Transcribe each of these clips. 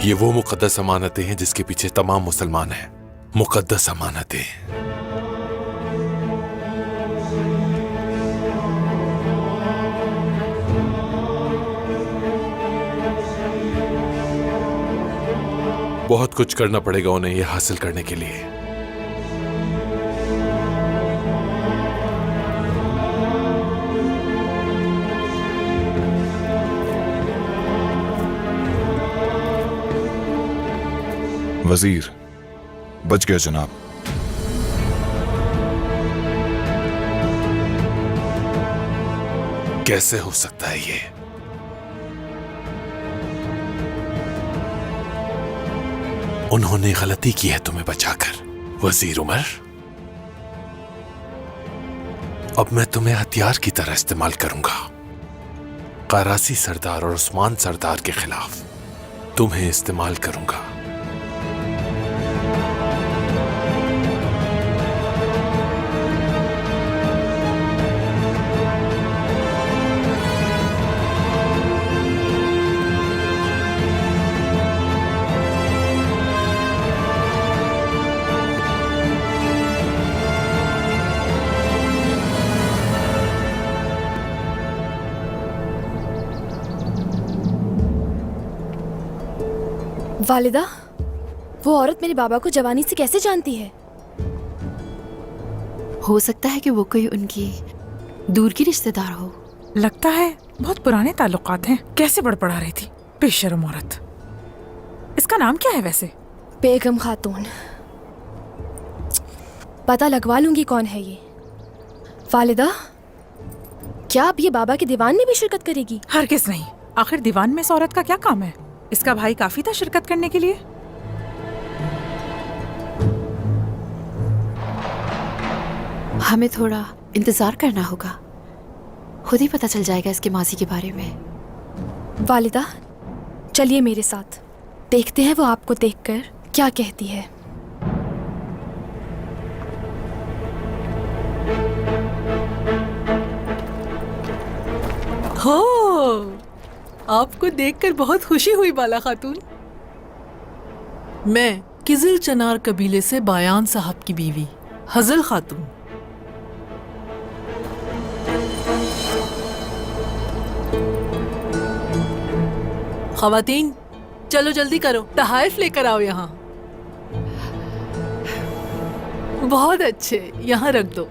ये वो मुकद्दस अमानतें हैं जिसके पीछे तमाम मुसलमान हैं। मुकद्दस अमानतें। बहुत कुछ करना पड़ेगा उन्हें यह हासिल करने के लिए। वजीर, बच गया जनाब। कैसे हो सकता है ये? उन्होंने गलती की है तुम्हें बचाकर, वजीर उमर। अब मैं तुम्हें हथियार की तरह इस्तेमाल करूंगा। करासी सरदार और उस्मान सरदार के खिलाफ तुम्हें इस्तेमाल करूंगा। वालिदा, वो औरत मेरे बाबा को जवानी से कैसे जानती है? हो सकता है कि वो कोई उनकी दूर की रिश्तेदार हो। लगता है बहुत पुराने ताल्लुकात हैं। कैसे बड़बड़ा रही थी बेशर्म औरत। इसका नाम क्या है वैसे? बेगम खातून। पता लगवा लूंगी कौन है ये। वालिदा, क्या अब ये बाबा के दीवान में भी शिरकत करेगी? हरगिज़ नहीं। आखिर दीवान में इस औरत का क्या काम है? इसका भाई काफी था शिरकत करने के लिए। हमें थोड़ा इंतजार करना होगा, खुद ही पता चल जाएगा इसके माजी के बारे में। वालिदा, चलिए मेरे साथ, देखते हैं वो आपको देखकर क्या कहती है। हो, आपको देखकर बहुत खुशी हुई बाला खातून। मैं किजिल चनार कबीले से बायान साहब की बीवी हजल खातून। खवातीन, चलो जल्दी करो, तहाइफ लेकर आओ यहाँ। बहुत अच्छे, यहाँ रख दो।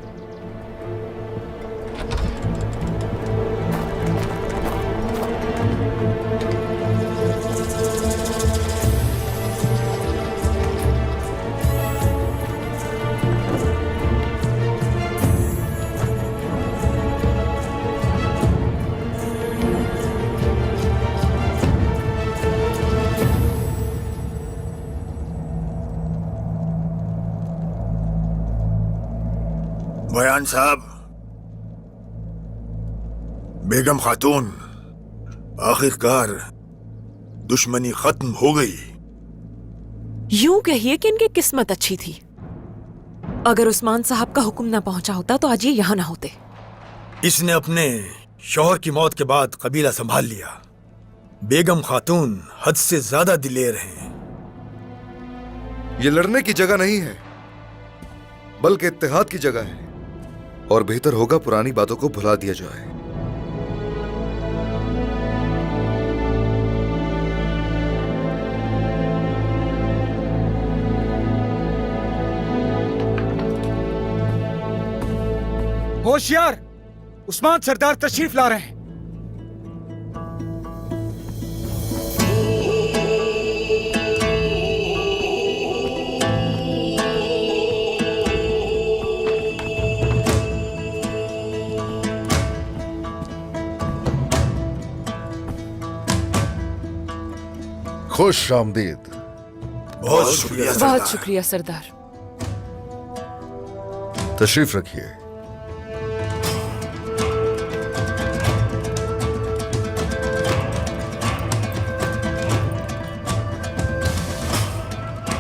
बयान साहब, बेगम खातून, आखिरकार दुश्मनी खत्म हो गई। यूं कहिए कि इनकी किस्मत अच्छी थी। अगर उस्मान साहब का हुक्म ना पहुंचा होता तो आज ये यहाँ ना होते। इसने अपने शौहर की मौत के बाद कबीला संभाल लिया। बेगम खातून हद से ज्यादा दिलेर हैं। ये लड़ने की जगह नहीं है, बल्कि इत्तेहाद की जगह है, और बेहतर होगा पुरानी बातों को भुला दिया जाए। होशियार, उस्मान सरदार तशरीफ ला रहे हैं। खुश आमदीद। बहुत शुक्रिया सरदार। बहुत शुक्रिया सरदार। तशरीफ रखिए।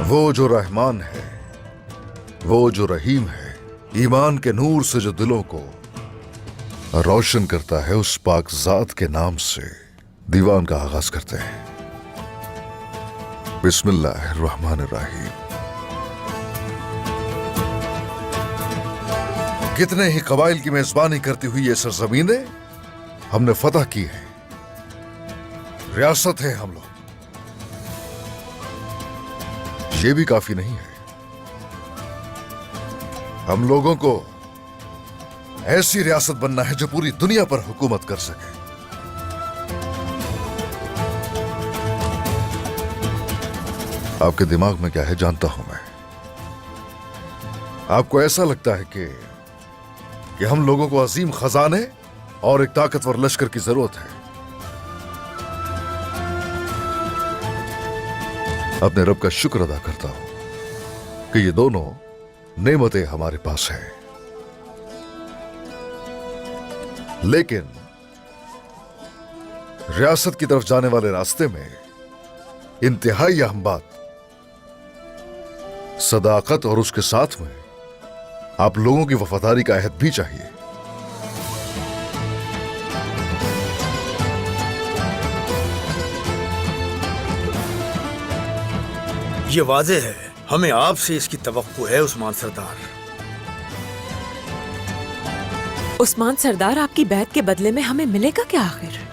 वो जो रहमान है, वो जो रहीम है, ईमान के नूर से जो दिलों को रोशन करता है, उस पाक ज़ात के नाम से दीवान का आगाज करते हैं। बिस्मिल्लाहिर्रहमानिर्रहीम। कितने ही कबाइल की मेजबानी करती हुई ये सरजमीनें हमने फतह की है, रियासत है हम लोग। ये भी काफी नहीं है, हम लोगों को ऐसी रियासत बनना है जो पूरी दुनिया पर हुकूमत कर सके। आपके दिमाग में क्या है जानता हूं मैं। आपको ऐसा लगता है कि हम लोगों को अजीम खजाने और एक ताकतवर लश्कर की जरूरत है। अपने रब का शुक्र अदा करता हूं कि ये दोनों नेमतें हमारे पास हैं, लेकिन रियासत की तरफ जाने वाले रास्ते में इंतहाई अहम बात सदाकत और उसके साथ में आप लोगों की वफादारी का अहद भी चाहिए। ये वाज़ेह है, हमें आपसे इसकी तवक्को है उस्मान सरदार। उस्मान सरदार, आपकी बैत के बदले में हमें मिलेगा क्या आखिर?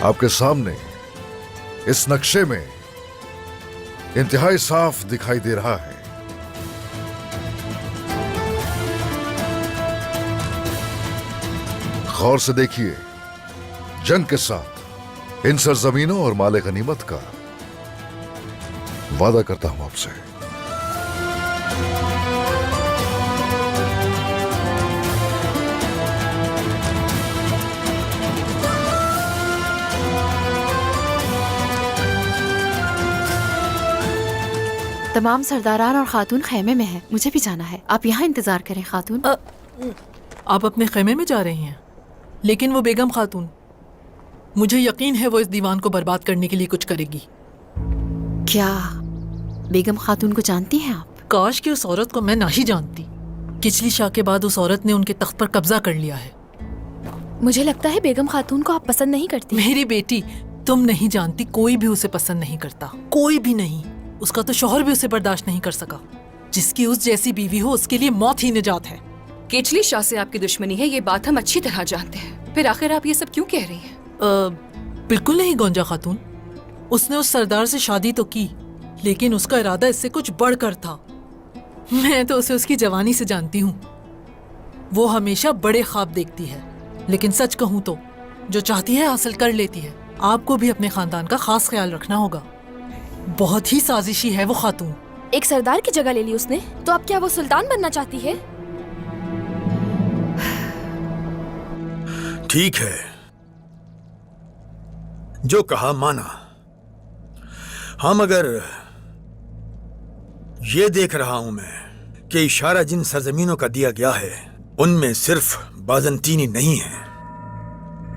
आपके सामने इस नक्शे में इंतहाई साफ दिखाई दे रहा है गौर से देखिए। जंग के साथ इन सरजमीनों और माले गनीमत का वादा करता हूं आपसे। तमाम सरदारान और खातून खेमे में हैं। मुझे भी जाना है, आप यहाँ इंतजार करें खातून। आप अपने खेमे में जा रही हैं, लेकिन वो बेगम खातून, मुझे यकीन है वो इस दीवान को बर्बाद करने के लिए कुछ करेगी। क्या बेगम खातून को जानती हैं आप? काश कि उस औरत को मैं ना ही जानती। किचली शाह के बाद उस औरत ने उनके तख्त पर कब्जा कर लिया है। मुझे लगता है बेगम खातून को आप पसंद नहीं करती। मेरी बेटी, तुम नहीं जानती, कोई भी उसे पसंद नहीं करता, कोई भी नहीं। उसका तो शौहर भी उसे बर्दाश्त नहीं कर सका। जिसकी उस जैसी बीवी हो उसके लिए मौत ही निजात है। केचली शाह से आपकी दुश्मनी है, ये बात हम अच्छी तरह जानते हैं। फिर आखिर आप ये सब क्यों कह रही हैं? बिल्कुल नहीं गोंजा खातून, उसने उस सरदार से शादी तो की, लेकिन उसका इरादा इससे कुछ बढ़कर था। मैं तो उसे उसकी जवानी से जानती हूँ। वो हमेशा बड़े ख्वाब देखती है, लेकिन सच कहूँ तो जो चाहती है हासिल कर लेती है। आपको भी अपने खानदान का खास ख्याल रखना होगा। बहुत ही साजिशी है वो खातून। एक सरदार की जगह ले ली उसने, तो अब क्या वो सुल्तान बनना चाहती है? ठीक है, जो कहा माना। हाँ, मगर ये देख रहा हूं मैं कि इशारा जिन सरजमीनों का दिया गया है उनमें सिर्फ बाजंतीनी नहीं है,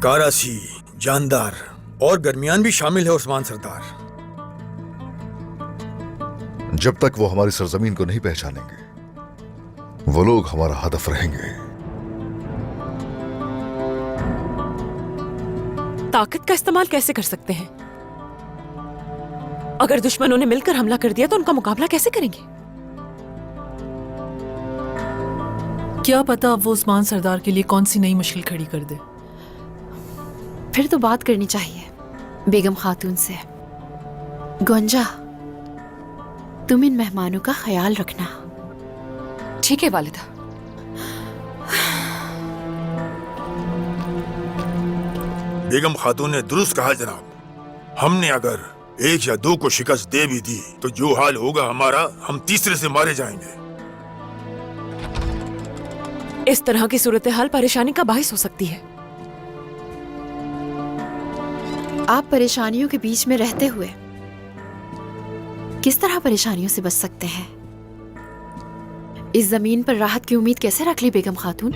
कारासी, जानदार और गर्मियान भी शामिल है उस्मान सरदार। जब तक वो हमारी सरजमीन को नहीं पहचानेंगे, वो लोग हमारा हदफ रहेंगे। ताकत का इस्तेमाल कैसे कर सकते हैं? अगर दुश्मनों ने मिलकर हमला कर दिया तो उनका मुकाबला कैसे करेंगे? क्या पता अब वो उस्मान सरदार के लिए कौन सी नई मुश्किल खड़ी कर दे। फिर तो बात करनी चाहिए बेगम खातून से। गोंजा, तुम इन मेहमानों का ख्याल रखना। ठीक है वालिदा। बेगम खातून ने दुरुस्त कहा जनाब। हमने अगर एक या दो को शिकस्त दे भी दी तो जो हाल होगा हमारा, हम तीसरे से मारे जाएंगे। इस तरह की सूरत हाल परेशानी का बाहिस हो सकती है। आप परेशानियों के बीच में रहते हुए किस तरह परेशानियों से बच सकते हैं? इस जमीन पर राहत की उम्मीद कैसे रख ली बेगम खातून?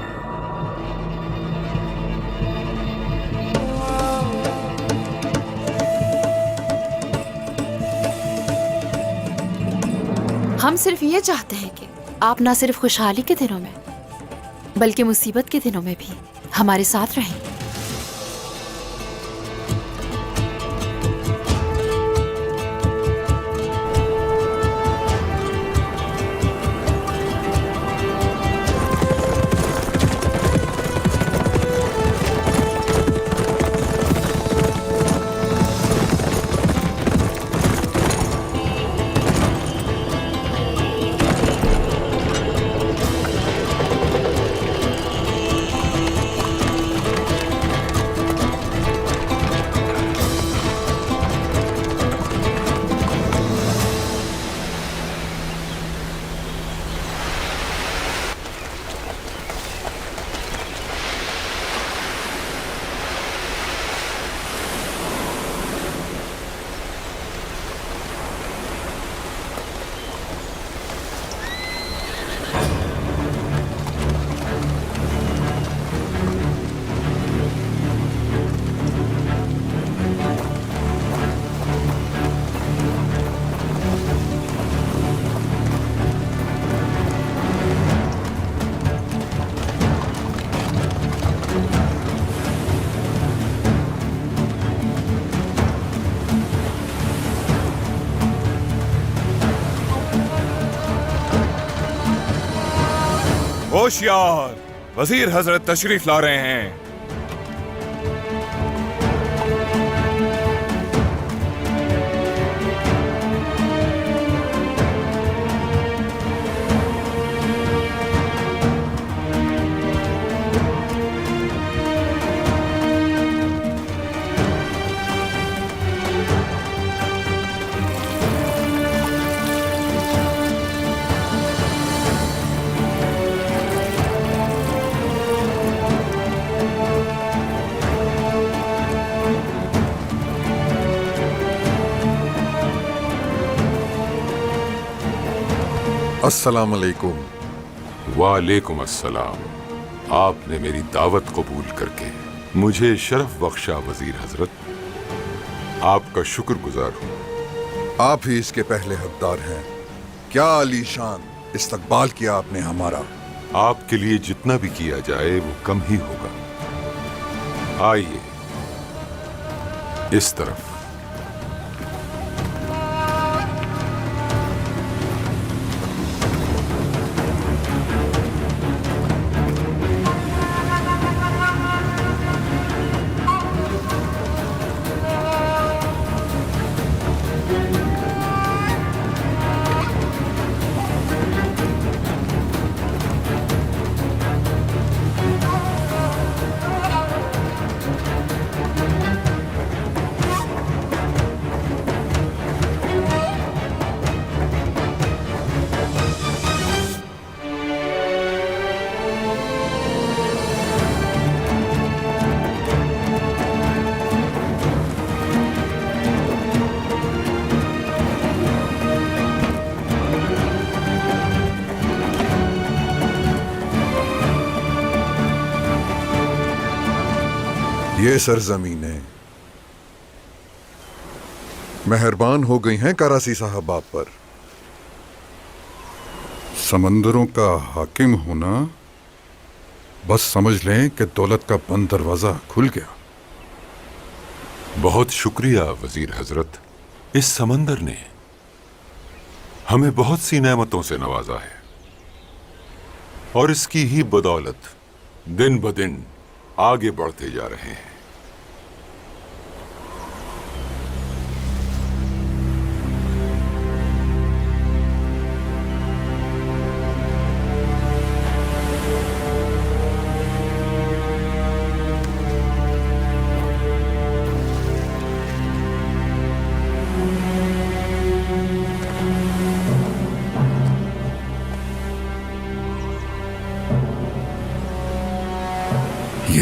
हम सिर्फ ये चाहते हैं कि आप ना सिर्फ खुशहाली के दिनों में बल्कि मुसीबत के दिनों में भी हमारे साथ रहें। होशियार, वजीर हजरत तशरीफ ला रहे हैं। अस्सलाम अलैकुम। वालेकुम अस्सलाम। आपने मेरी दावत कबूल करके मुझे शरफ बख्शा वजीर हजरत। आपका शुक्रगुजार हूँ। आप ही इसके पहले हकदार हैं। क्या आलीशान इस्तकबाल किया आपने हमारा। आपके लिए जितना भी किया जाए वो कम ही होगा। आइए इस तरफ। ये सरजमीनें मेहरबान हो गई हैं करासी साहब आप पर। समंदरों का हाकिम होना, बस समझ लें कि दौलत का बंद दरवाजा खुल गया। बहुत शुक्रिया वजीर हजरत। इस समंदर ने हमें बहुत सी नेमतों से नवाजा है और इसकी ही बदौलत दिन ब दिन आगे बढ़ते जा रहे हैं।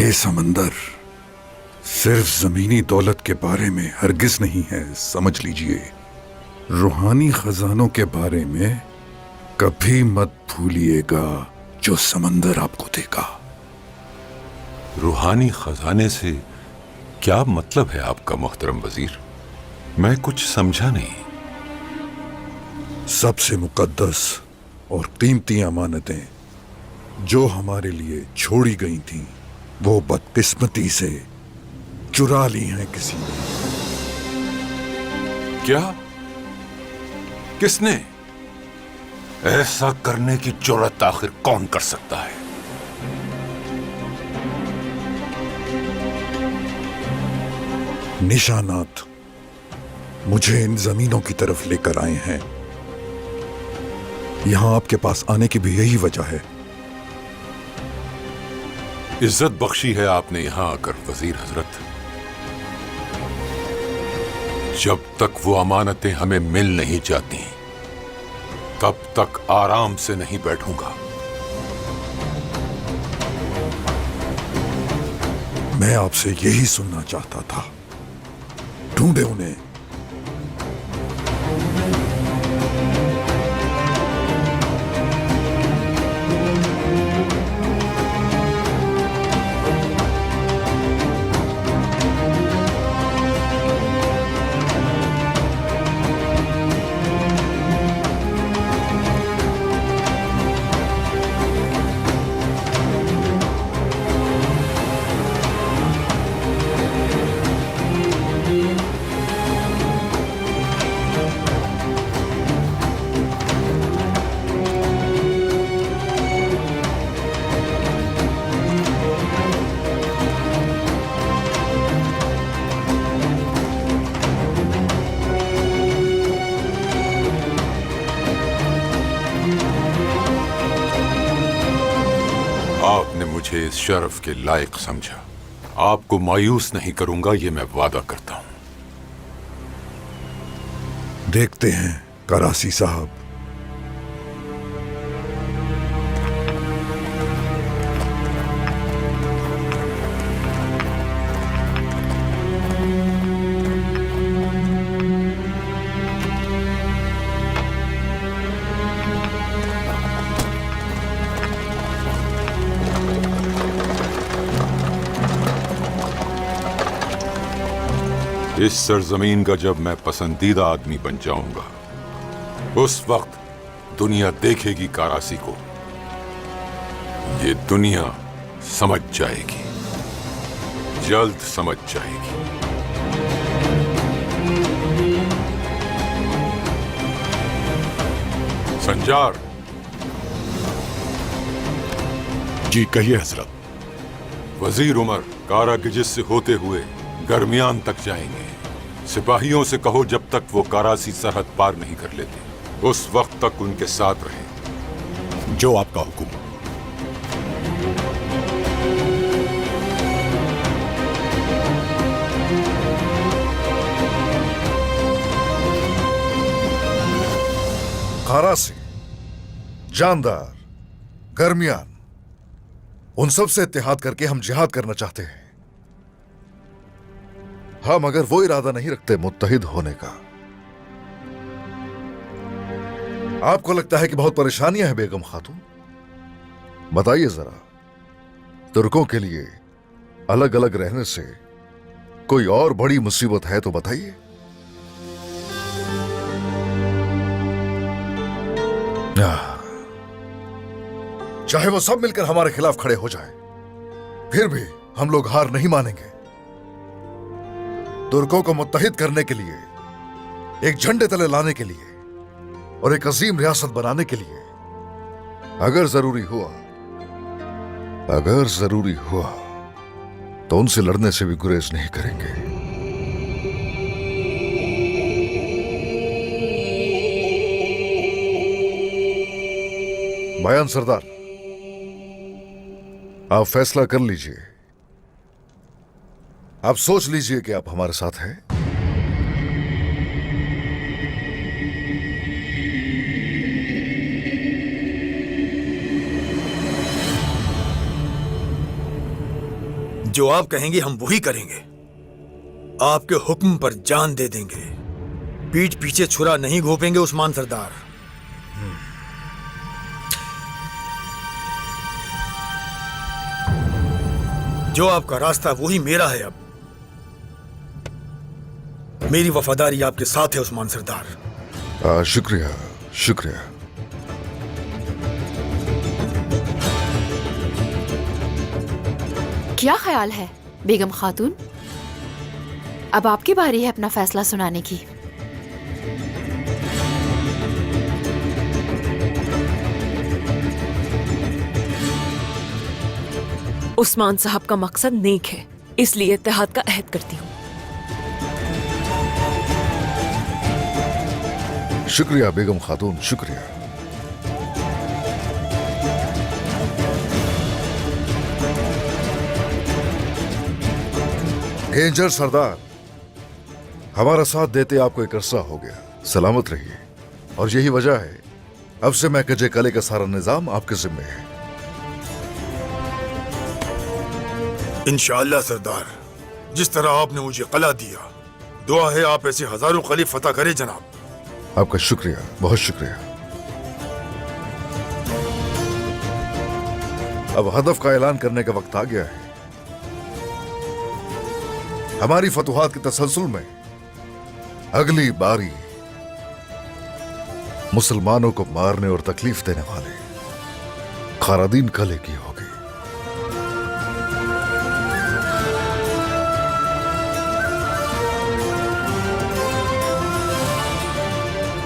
ये समंदर सिर्फ जमीनी दौलत के बारे में हरगिज नहीं है, समझ लीजिए। रूहानी खजानों के बारे में कभी मत भूलिएगा जो समंदर आपको देगा। रूहानी खजाने से क्या मतलब है आपका मोहतरम वजीर? मैं कुछ समझा नहीं। सबसे मुकद्दस और कीमती अमानतें जो हमारे लिए छोड़ी गई थीं, वो बदकिस्मती से चुरा ली हैं किसी ने। क्या? किसने? ऐसा करने की जुर्रत आखिर कौन कर सकता है? निशानात मुझे इन जमीनों की तरफ लेकर आए हैं। यहां आपके पास आने की भी यही वजह है। इज्जत बख्शी है आपने यहां आकर वजीर हजरत। जब तक वो अमानतें हमें मिल नहीं जाती, तब तक आराम से नहीं बैठूंगा। मैं आपसे यही सुनना चाहता था। ढूंढे उन्हें। आपने मुझे इस शर्फ के लायक समझा। आपको मायूस नहीं करूंगा, ये मैं वादा करता हूं। देखते हैं करासी साहब। इस सरजमीन का जब मैं पसंदीदा आदमी बन जाऊंगा, उस वक्त दुनिया देखेगी करासी को। ये दुनिया समझ जाएगी, जल्द समझ जाएगी। संजार। जी कहिए हजरत। वजीर उमर कारा गिजिस से होते हुए गर्मियान तक जाएंगे। सिपाहियों से कहो जब तक वो करासी सरहद पार नहीं कर लेते, उस वक्त तक उनके साथ रहे। जो आपका हुक्म। करासी, जानदार, गर्मियान, उन सब से इत्तेहाद करके हम जिहाद करना चाहते हैं। हम अगर वो इरादा नहीं रखते मुत्तहिद होने का। आपको लगता है कि बहुत परेशानियां हैं बेगम खातून? बताइए जरा, तुर्कों के लिए अलग अलग रहने से कोई और बड़ी मुसीबत है तो बताइए। चाहे वो सब मिलकर हमारे खिलाफ खड़े हो जाए, फिर भी हम लोग हार नहीं मानेंगे। तुर्कों को मुत्तहिद करने के लिए, एक झंडे तले लाने के लिए और एक अजीम रियासत बनाने के लिए अगर जरूरी हुआ तो उनसे लड़ने से भी गुरेज नहीं करेंगे। बयान सरदार, आप फैसला कर लीजिए। आप सोच लीजिए कि आप हमारे साथ हैं। जो आप कहेंगे हम वही करेंगे। आपके हुक्म पर जान दे देंगे। पीठ पीछे छुरा नहीं घोपेंगे उस्मान सरदार। जो आपका रास्ता वही मेरा है। अब मेरी वफादारी आपके साथ है उस्मान सरदार। शुक्रिया शुक्रिया। क्या ख्याल है बेगम खातून? अब आपकी बारी है अपना फैसला सुनाने की। उस्मान साहब का मकसद नेक है, इसलिए इत्तेहाद का अहद करती हूँ। शुक्रिया बेगम खातून, शुक्रिया। गेंजर सरदार, हमारा साथ देते आपको एक अरसा हो गया। सलामत रहिए। और यही वजह है अब से मैं कजे कले का सारा निजाम आपके जिम्मे है। इंशाअल्लाह सरदार, जिस तरह आपने मुझे कला दिया, दुआ है आप ऐसे हजारों कली फतह करें जनाब। आपका शुक्रिया, बहुत शुक्रिया। अब हदफ का ऐलान करने का वक्त आ गया है। हमारी फतुहात के तसलसल में अगली बारी मुसलमानों को मारने और तकलीफ देने वाले खारादीन कले की होगी।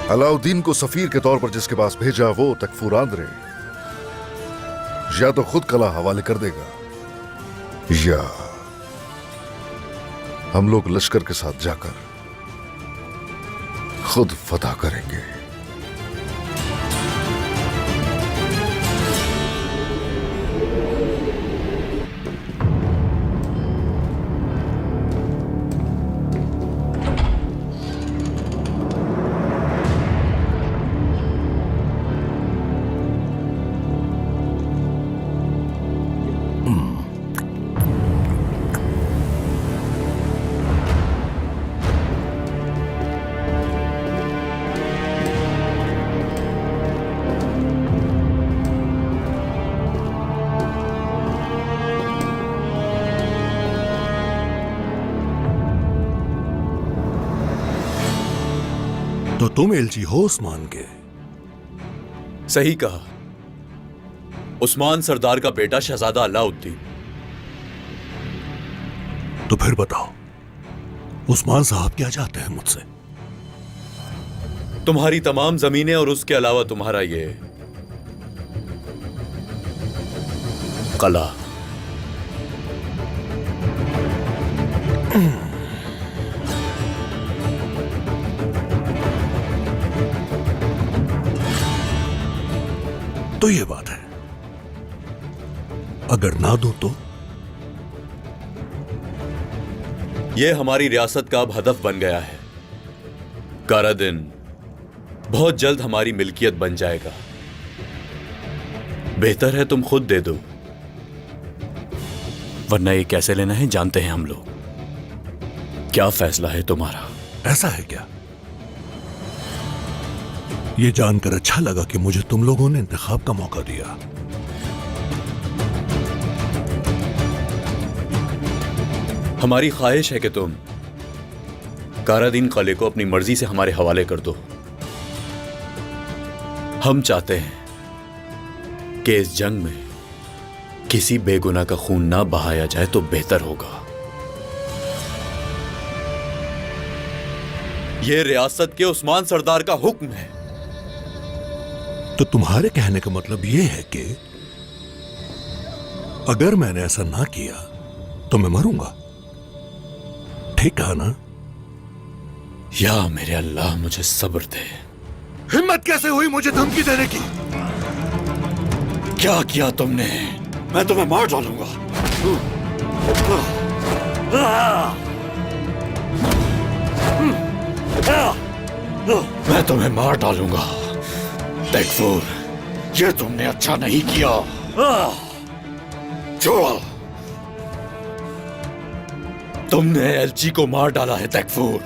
अलाउद्दीन को सफीर के तौर पर जिसके पास भेजा वो तकफूर आंद्रे या तो खुद कला हवाले कर देगा या हम लोग लश्कर के साथ जाकर खुद फतह करेंगे। तो तुम एलची हो उस्मान के? सही कहा। उस्मान सरदार का बेटा शहजादा अलाउद्दीन। तो फिर बताओ, उस्मान साहब क्या चाहते हैं मुझसे? तुम्हारी तमाम जमीनें और उसके अलावा तुम्हारा ये कला। तो ये बात है, अगर ना दो तो? ये हमारी रियासत का अब हदफ बन गया है। कारादीन बहुत जल्द हमारी मिल्कियत बन जाएगा। बेहतर है तुम खुद दे दो, वरना ये कैसे लेना है जानते हैं हम लोग। क्या फैसला है तुम्हारा? ऐसा है क्या? ये जानकर अच्छा लगा कि मुझे तुम लोगों ने इंतखाब का मौका दिया। हमारी ख्वाहिश है कि तुम कारादीन कले को अपनी मर्जी से हमारे हवाले कर दो। हम चाहते हैं कि इस जंग में किसी बेगुनाह का खून ना बहाया जाए तो बेहतर होगा। यह रियासत के उस्मान सरदार का हुक्म है। तो तुम्हारे कहने का मतलब यह है कि अगर मैंने ऐसा ना किया तो मैं मरूंगा, ठीक कहा ना? या मेरे अल्लाह मुझे सब्र दे। हिम्मत कैसे हुई मुझे धमकी देने की? क्या किया तुमने? मैं तुम्हें मार डालूंगा। मैं तुम्हें मार डालूंगा। तकफूर, ये तुमने अच्छा नहीं किया। छोड़ो। तुमने एलची को मार डाला है तैकफूर।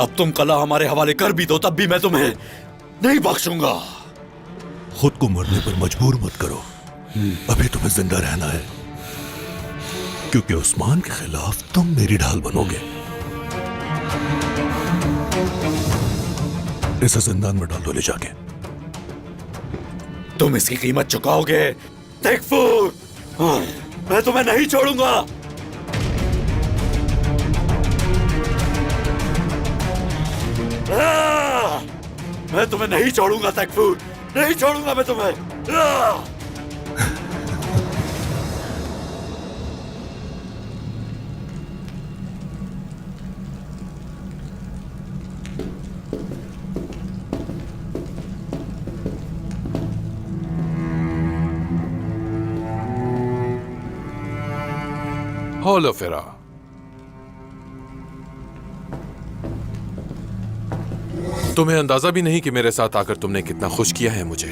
अब तुम कला हमारे हवाले कर भी दो तब भी मैं तुम्हें नहीं बख्शूंगा। खुद को मरने पर मजबूर मत करो। अभी तुम्हें जिंदा रहना है, क्योंकि उस्मान के खिलाफ तुम मेरी ढाल बनोगे। इसे जिंदान में डाल दो ले जाके। तुम इसकी कीमत चुकाओगे तैकफूर। मैं तुम्हें नहीं छोड़ूंगा। मैं तुम्हें नहीं छोड़ूंगा तैकफूर, नहीं छोड़ूंगा मैं तुम्हें। हौलो फिरा, तुम्हें अंदाजा भी नहीं कि मेरे साथ आकर तुमने कितना खुश किया है मुझे।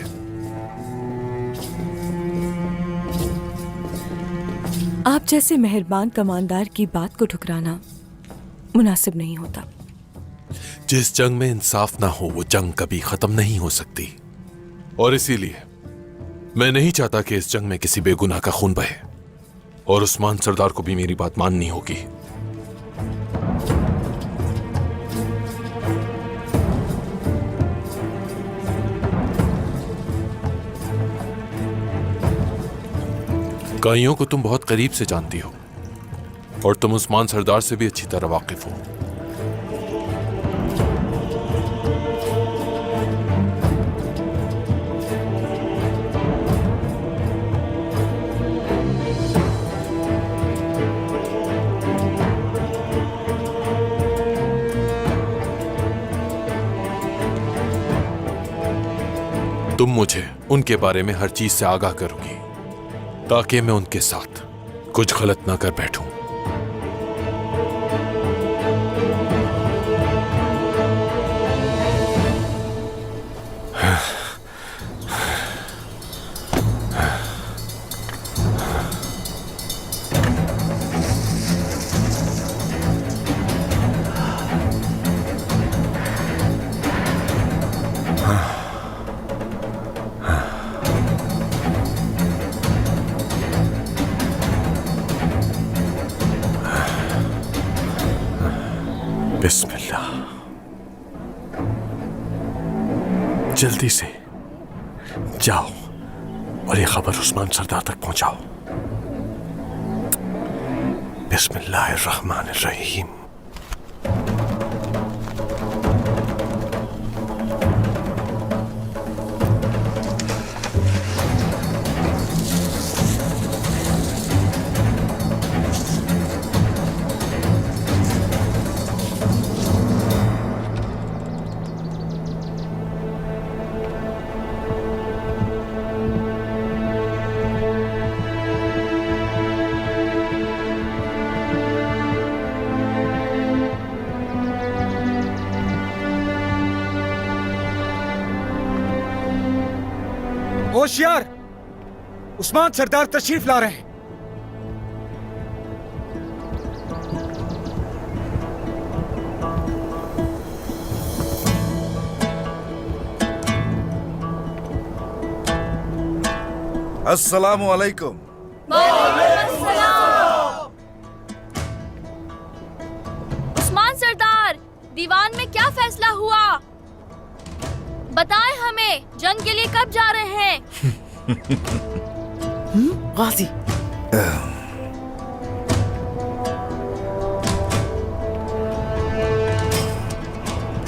आप जैसे मेहरबान कमांडर की बात को ठुकराना मुनासिब नहीं होता। जिस जंग में इंसाफ ना हो वो जंग कभी खत्म नहीं हो सकती, और इसीलिए मैं नहीं चाहता कि इस जंग में किसी बेगुनाह का खून बहे, और उस्मान सरदार को भी मेरी बात माननी होगी। काइयों को तुम बहुत करीब से जानती हो, और तुम उस्मान सरदार से भी अच्छी तरह वाकिफ हो। तुम मुझे उनके बारे में हर चीज से आगाह करोगी, ताकि मैं उनके साथ कुछ गलत ना कर बैठूं। बिस्मिल्लाह। जल्दी से जाओ और ये खबर उस्मान सरदार तक पहुंचाओ। बिस्मिल्लाहिर्रहमानिर्रहीम। होशियार, उस्मान सरदार तशरीफ ला रहे हैं। अस्सलामु अलैकुम। उस्मान सरदार, दीवान में क्या फैसला हुआ? बताएं हमें, जंग के लिए कब जा रहे हैं? गाजी।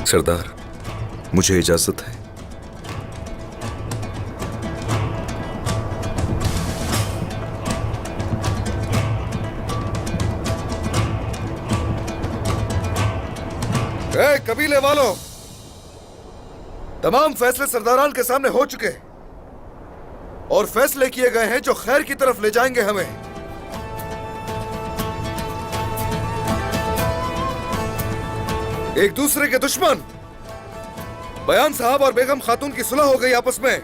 सरदार, मुझे इजाजत है। कबीले वालों, तमाम फैसले सरदारान के सामने हो चुके हैं और फैसले किए गए हैं जो खैर की तरफ ले जाएंगे हमें। एक दूसरे के दुश्मन बयान साहब और बेगम खातून की सुलह हो गई आपस में,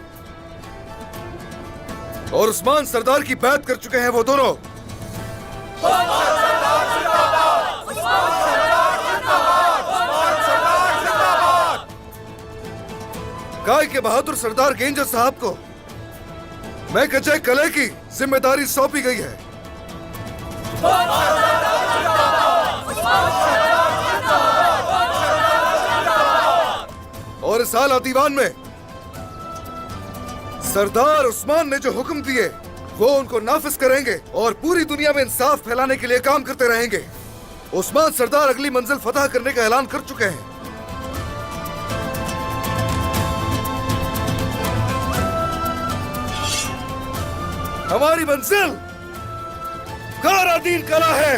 और उस्मान सरदार की बैत कर चुके हैं वो दोनों। काय के बहादुर सरदार गेंजर साहब को मैं कचे कले की जिम्मेदारी सौंपी गई है। और इस आला दीवान में सरदार उस्मान ने जो हुक्म दिए वो उनको नाफिज करेंगे और पूरी दुनिया में इंसाफ फैलाने के लिए काम करते रहेंगे। उस्मान सरदार अगली मंजिल फतह करने का ऐलान कर चुके हैं। हमारी मंजिल कारादीन कला है।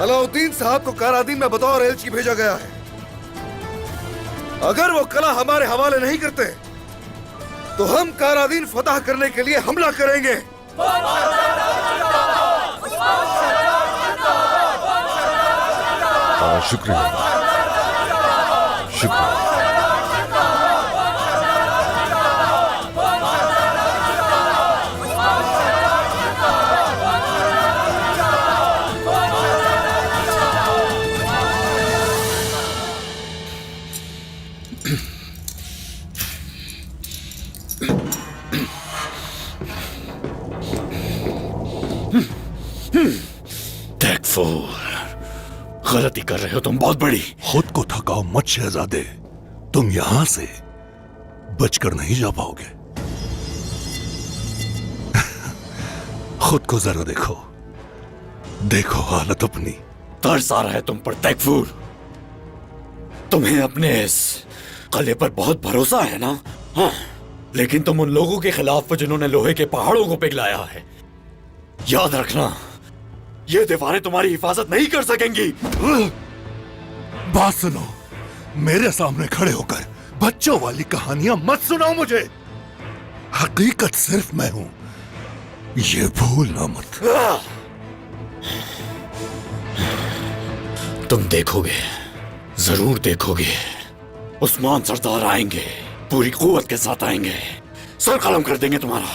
अलाउद्दीन साहब को कारादीन में बतौर एलची भेजा गया है। अगर वो कला हमारे हवाले नहीं करते तो हम कारादीन फतह करने के लिए हमला करेंगे। शुक्रिया शुक्रिया। गलती कर रहे हो तुम बहुत बड़ी। खुद को थकाओ मत शहजादे, तुम यहां से बचकर नहीं जा पाओगे। खुद को जरा देखो, देखो हालत अपनी। तरस आ रहा है तुम पर तैकफूर। तुम्हें अपने इस कले पर बहुत भरोसा है ना? हाँ, लेकिन तुम उन लोगों के खिलाफ हो जिन्होंने लोहे के पहाड़ों को पिघलाया है। याद रखना, ये दीवारें तुम्हारी हिफाजत नहीं कर सकेंगी। बात सुनो, मेरे सामने खड़े होकर बच्चों वाली कहानियां मत सुनाओ मुझे। हकीकत सिर्फ मैं हूं, ये भूलना मत। तुम देखोगे, जरूर देखोगे, उस्मान सरदार आएंगे, पूरी कुव्वत के साथ आएंगे, सर कलम कर देंगे तुम्हारा।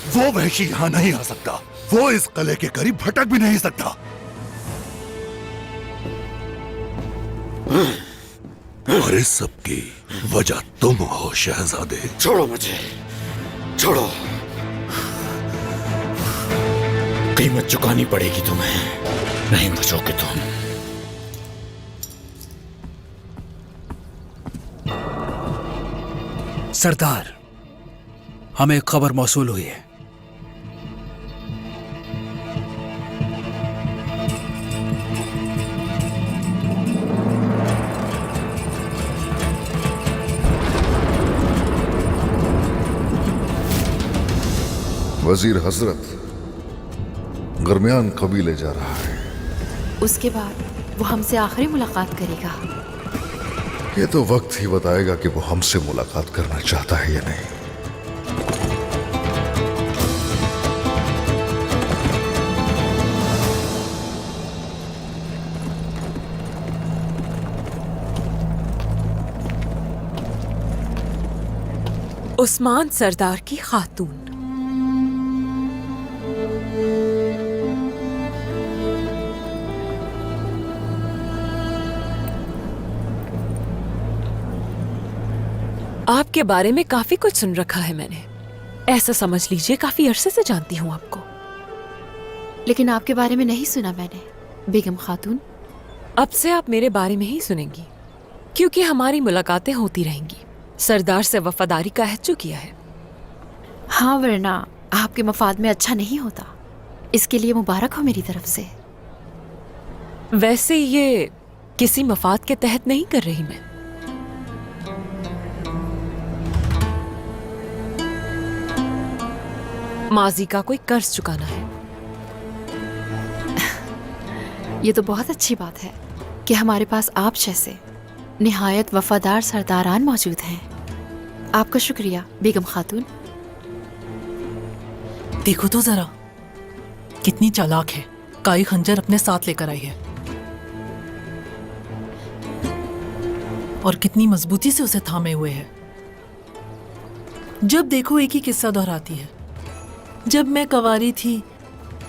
वो वहशी यहां नहीं आ सकता, वो इस कले के करीब भटक भी नहीं सकता। और इस सब की वजह तुम हो शहजादे। छोड़ो मुझे, छोड़ो। कीमत चुकानी पड़ेगी तुम्हें, नहीं बचोगे तुम। सरदार, हमें एक खबर मौसूल हुई है। वजीर हजरत गरमियान कबीले जा रहा है। उसके बाद वो हमसे आखिरी मुलाकात करेगा। ये तो वक्त ही बताएगा कि वो हमसे मुलाकात करना चाहता है या नहीं। उस्मान सरदार की खातून। आपके बारे में काफी कुछ सुन रखा है मैंने। ऐसा समझ लीजिए काफी अरसे से जानती हूँ आपको। लेकिन आपके बारे में नहीं सुना मैंने, बेगम खातून। अब से आप मेरे बारे में ही सुनेंगी, क्योंकि हमारी मुलाकातें होती रहेंगी। सरदार से वफादारी का अहद जो किया है। हाँ, वरना आपके मफाद में अच्छा नहीं होता। इसके लिए मुबारक हो मेरी तरफ से। वैसे ये किसी मफाद के तहत नहीं कर रही मैं। माजी का कोई कर्ज चुकाना है। ये तो बहुत अच्छी बात है कि हमारे पास आप जैसे निहायत वफादार सरदारान मौजूद हैं। आपका शुक्रिया बेगम खातून। देखो तो जरा कितनी चालाक है, काई खंजर अपने साथ लेकर आई है। और कितनी मजबूती से उसे थामे हुए है। जब देखो एक ही किस्सा दोहराती है। जब मैं कवारी थी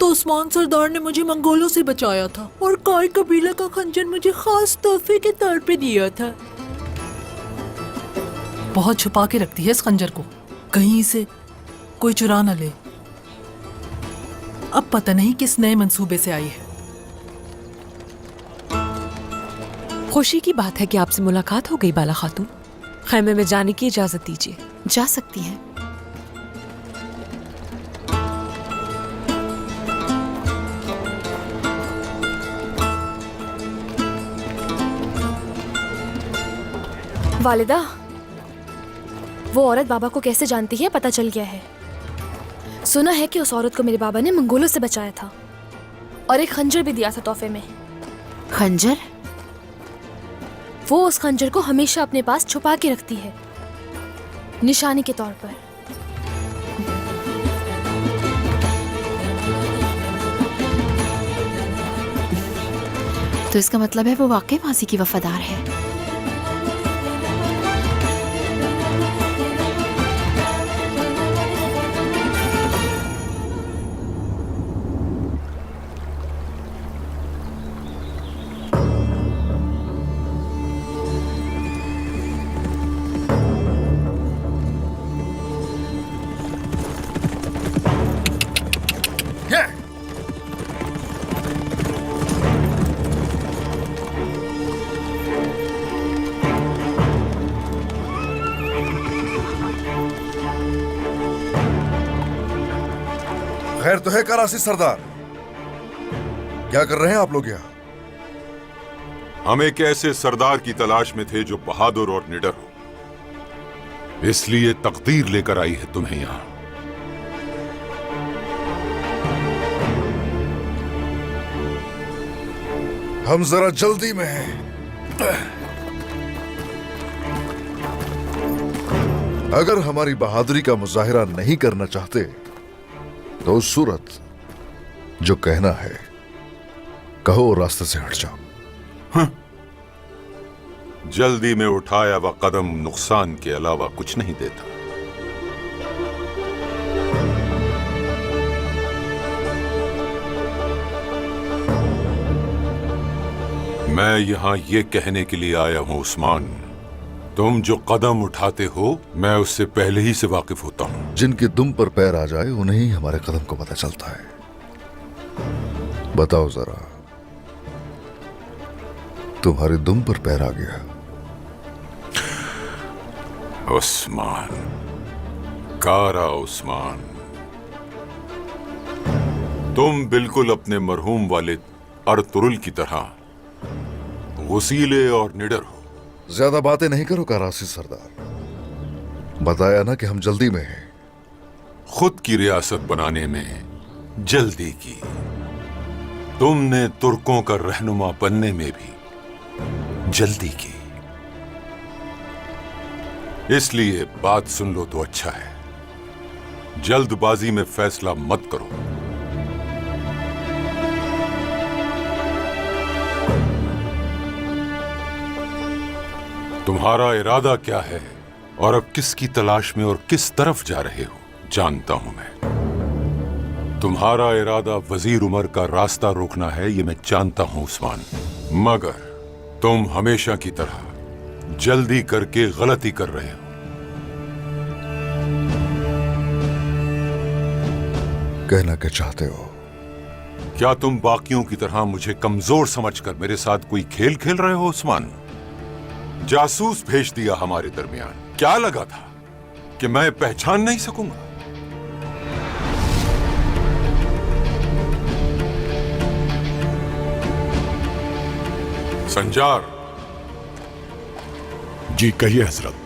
तो उस्मान सरदार ने मुझे मंगोलों से बचाया था और काय कबीला का खंजर मुझे खास तोहफे के तौर पे दिया था। बहुत छुपा के रखती है इस खंजर को, कहीं से कोई चुरा न ले। अब पता नहीं किस नए मंसूबे से आई है। खुशी की बात है कि आपसे मुलाकात हो गई बाला खातून। खैमे में जाने की इजाजत दीजिए। जा सकती हैं। वालिदा, वो औरत बाबा को कैसे जानती है पता चल गया है। सुना है कि उस औरत को मेरे बाबा ने मंगोलों से बचाया था और एक खंजर भी दिया था तोहफे में। खंजर? वो उस खंजर को हमेशा अपने पास छुपा के रखती है, निशानी के तौर पर। तो इसका मतलब है वो वाकई मासी की वफादार है। खैर तो है करासी सरदार, क्या कर रहे हैं आप लोग यहाँ? हम एक ऐसे सरदार की तलाश में थे जो बहादुर और निडर हो, इसलिए तकदीर लेकर आई है तुम्हें यहां। हम जरा जल्दी में हैं। अगर हमारी बहादुरी का मुजाहिरा नहीं करना चाहते तो उस सूरत जो कहना है कहो और रास्ते से हट जाओ। जल्दी में उठाया हुआ कदम नुकसान के अलावा कुछ नहीं देता। मैं यहां ये कहने के लिए आया हूं उस्मान, तुम जो कदम उठाते हो मैं उससे पहले ही से वाकिफ होता हूं। जिनके दुम पर पैर आ जाए उन्हें ही हमारे कदम को पता चलता है। बताओ जरा, तुम्हारे दुम पर पैर आ गया? उस्मान, कारा उस्मान, तुम बिल्कुल अपने मरहूम वाले अर्तुरुल की तरह गुसीले और निडर हो। ज्यादा बातें नहीं करो करासी सरदार, बताया ना कि हम जल्दी में हैं। खुद की रियासत बनाने में जल्दी की, तुमने तुर्कों का रहनुमा बनने में भी जल्दी की। इसलिए बात सुन लो तो अच्छा है, जल्दबाजी में फैसला मत करो। तुम्हारा इरादा क्या है और अब किसकी तलाश में और किस तरफ जा रहे हो जानता हूं मैं। तुम्हारा इरादा वजीर उमर का रास्ता रोकना है ये मैं जानता हूं उस्मान, मगर तुम हमेशा की तरह जल्दी करके गलती कर रहे हो। कहना क्या चाहते हो? क्या तुम बाकियों की तरह मुझे कमजोर समझकर मेरे साथ कोई खेल खेल रहे हो उस्मान? जासूस भेज दिया हमारे दरमियान, क्या लगा था कि मैं पहचान नहीं सकूंगा? संजार। जी कहिए हजरत।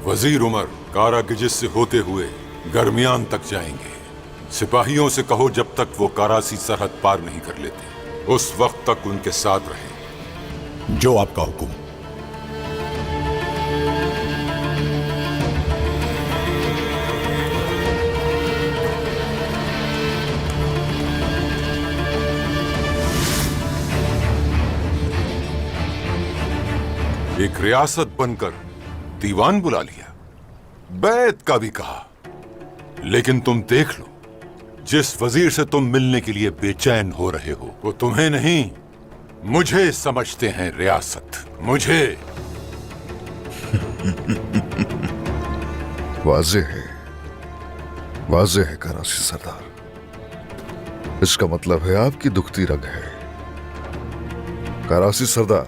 वजीर उमर कारा गिजिस से होते हुए गर्मियान तक जाएंगे। सिपाहियों से कहो जब तक वो करासी सरहद पार नहीं कर लेते उस वक्त तक उनके साथ रहें। जो आपका हुक्म। एक रियासत बनकर दीवान बुला लिया, बैत का भी कहा। लेकिन तुम देख लो, जिस वजीर से तुम मिलने के लिए बेचैन हो रहे हो वो तुम्हें नहीं मुझे समझते हैं रियासत, मुझे। वाज़ेह है कराची सरदार, इसका मतलब है आपकी दुखती रग है। कराची सरदार,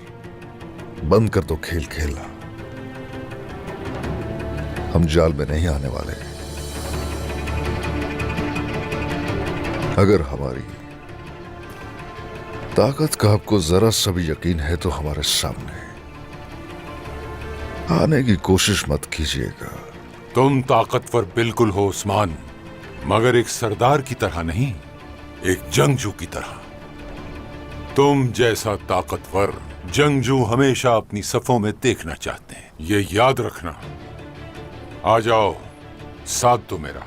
बंद कर दो खेल खेलना, हम जाल में नहीं आने वाले। अगर हमारी ताकत का आपको जरा सा भी यकीन है तो हमारे सामने आने की कोशिश मत कीजिएगा। तुम ताकतवर बिल्कुल हो उस्मान, मगर एक सरदार की तरह नहीं, एक जंगजू की तरह। तुम जैसा ताकतवर जंगजू हमेशा अपनी सफों में देखना चाहते हैं, ये याद रखना। आ जाओ, साथ दो मेरा,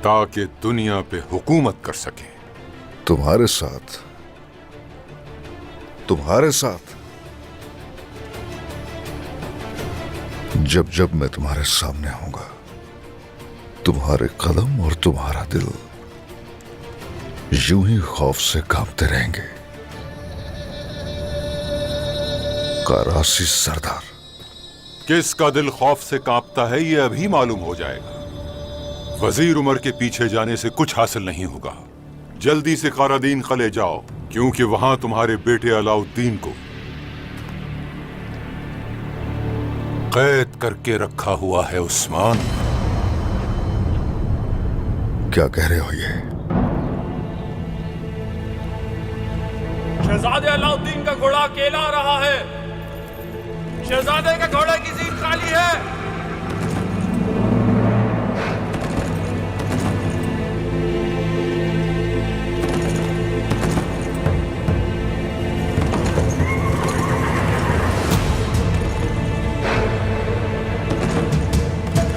ताकि दुनिया पे हुकूमत कर सके। तुम्हारे साथ जब जब मैं तुम्हारे सामने होऊंगा, तुम्हारे कदम और तुम्हारा दिल यूं ही खौफ से कांपते रहेंगे। कराची सरदार। किसका दिल खौफ से कांपता है ये अभी मालूम हो जाएगा। वजीर उमर के पीछे जाने से कुछ हासिल नहीं होगा। जल्दी से कारादीन कले जाओ, क्योंकि वहां तुम्हारे बेटे अलाउद्दीन को कैद करके रखा हुआ है उस्मान। क्या कह रहे हो ये? शहजादे अलाउद्दीन का घोड़ा अकेला आ रहा है। शहजादे के घोड़े की सीट खाली है।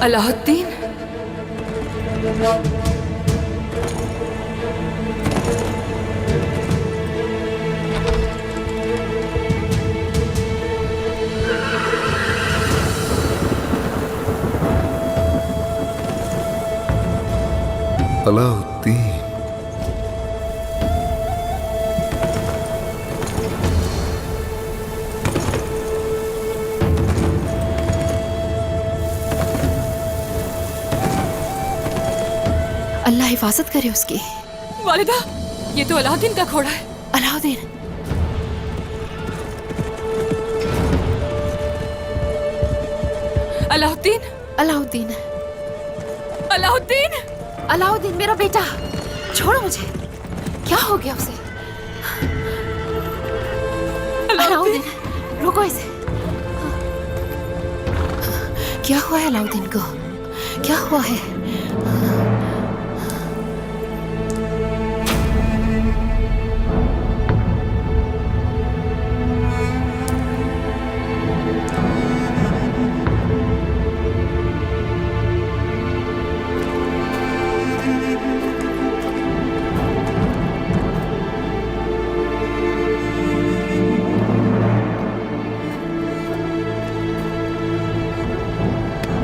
अलाउद्दीन, अलाउद्दीन, अल्लाह हिफाजत करे उसकी। वालिदा, ये तो अलाउद्दीन का घोड़ा है। अलाउद्दीन, अलाउद्दीन, अलाउद्दीन, अलाउद्दीन, अलाउद्दीन मेरा बेटा, छोड़ो मुझे। क्या हो गया उसे? अलाउद्दीन, रुको इसे। क्या हुआ है अलाउद्दीन को? क्या हुआ है?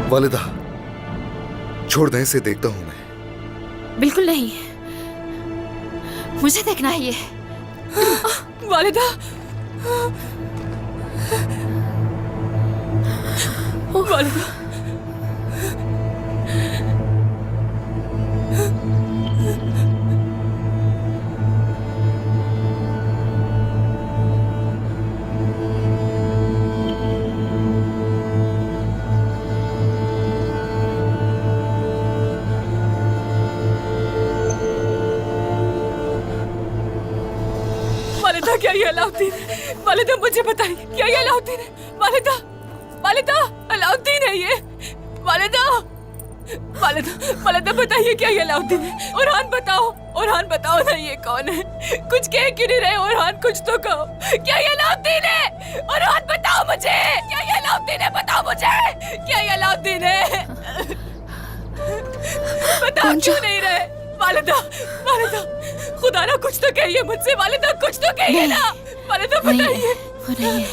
वालिदा, छोड़ दें इसे, देखता हूं मैं। बिल्कुल नहीं, मुझे देखना है ये। वालिदा, वालिदा, क्या ये अलाउद्दीन? वालिदा, मुझे बताइए, क्या ये अलाउद्दीन है? वालिदा, वालिदा, अलाउद्दीन है ये। वालिदा, वालिदा, वालिदा, बताइए क्या ये अलाउद्दीन है? ओरहान बताओ, ओरहान बताओ ना ये कौन है? कुछ कह क्यों नहीं रहे ओरहान? कुछ तो कहो। क्या ये अलाउद्दीन है? ओरहान बताओ मुझे, क्या ये अलाउद्दीन है? बताओ मुझे, क्या ये अलाउद्दीन है? बताओ क्यों नहीं रहे? वालिदा, वालिदा, खुदा ना कुछ तो कहिए मुझसे। वालिदा, कुछ तो कहिए ना। वालिदा, बताइए। वो नहीं है।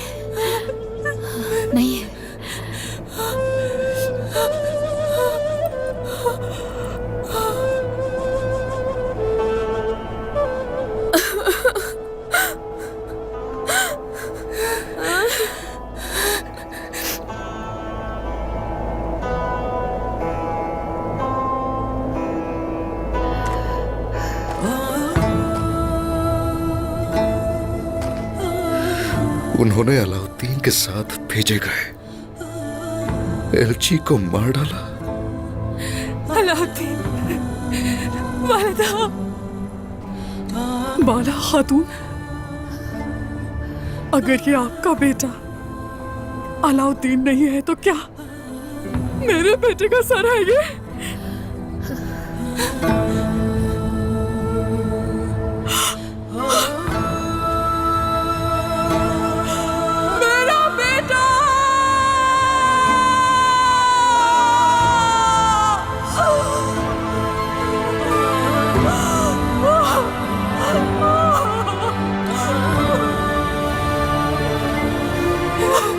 उन्होंने अलाउद्दीन के साथ भेजे गए एलची को मार डाला। अलाउद्दीन, वालिदा, बाला खातून, अगर ये आपका बेटा अलाउद्दीन नहीं है तो क्या मेरे बेटे का सर है ये? मेरा बेटा!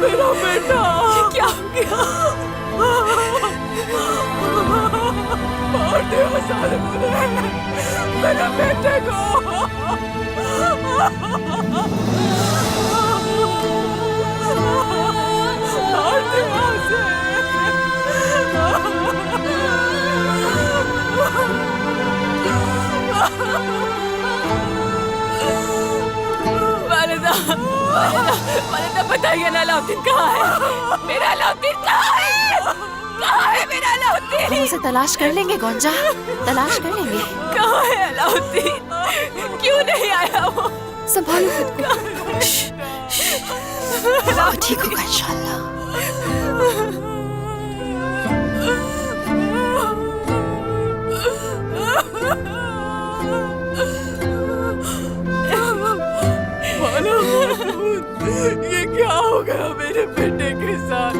मेरा बेटा! क्या हो गया? मार दिया सालिमों ने मेरे बेटे को! मार दिया उसे! वालिदा, वालिदा बताइए ना अलाउद्दीन कहाँ है? मेरा अलाउद्दीन कहाँ है? कहाँ है मेरा अलाउद्दीन? हम उसे तलाश कर लेंगे गोंजा, तलाश कर लेंगे। कहाँ है अलाउद्दीन? क्यों नहीं आया वो? संभालो खुद को। वो ठीक होगा इंशाल्लाह। ये क्या हो गया मेरे बेटे के साथ?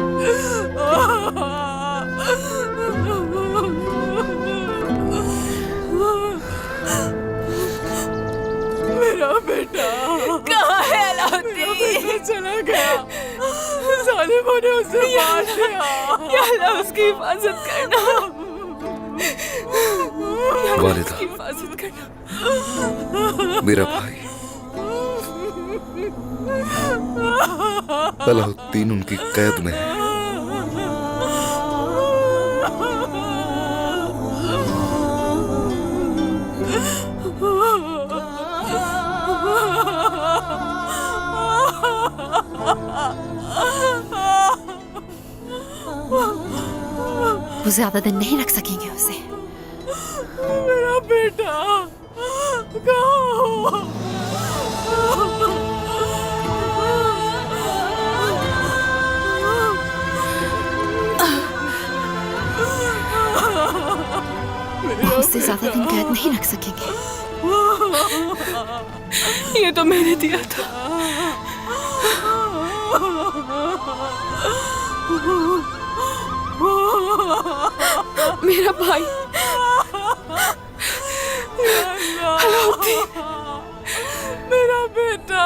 मेरा बेटा कहाँ है अलाउद्दीन? चला गया, जालिमों ने उसे मार दिया। या अल्लाह उसकी हिफाजत करना, वालिदा, हिफाजत करना। मेरा भाई अलाउद्दीन उनकी कैद में है। वो ज्यादा दिन नहीं रख सकेंगे उसे। मेरा बेटा कहाँ हो? वो उससे ज्यादा दिन कैद नहीं रख सकेंगे। ये तो मैंने दिया था। मेरा भाई अलाउद्दीन, मेरा बेटा।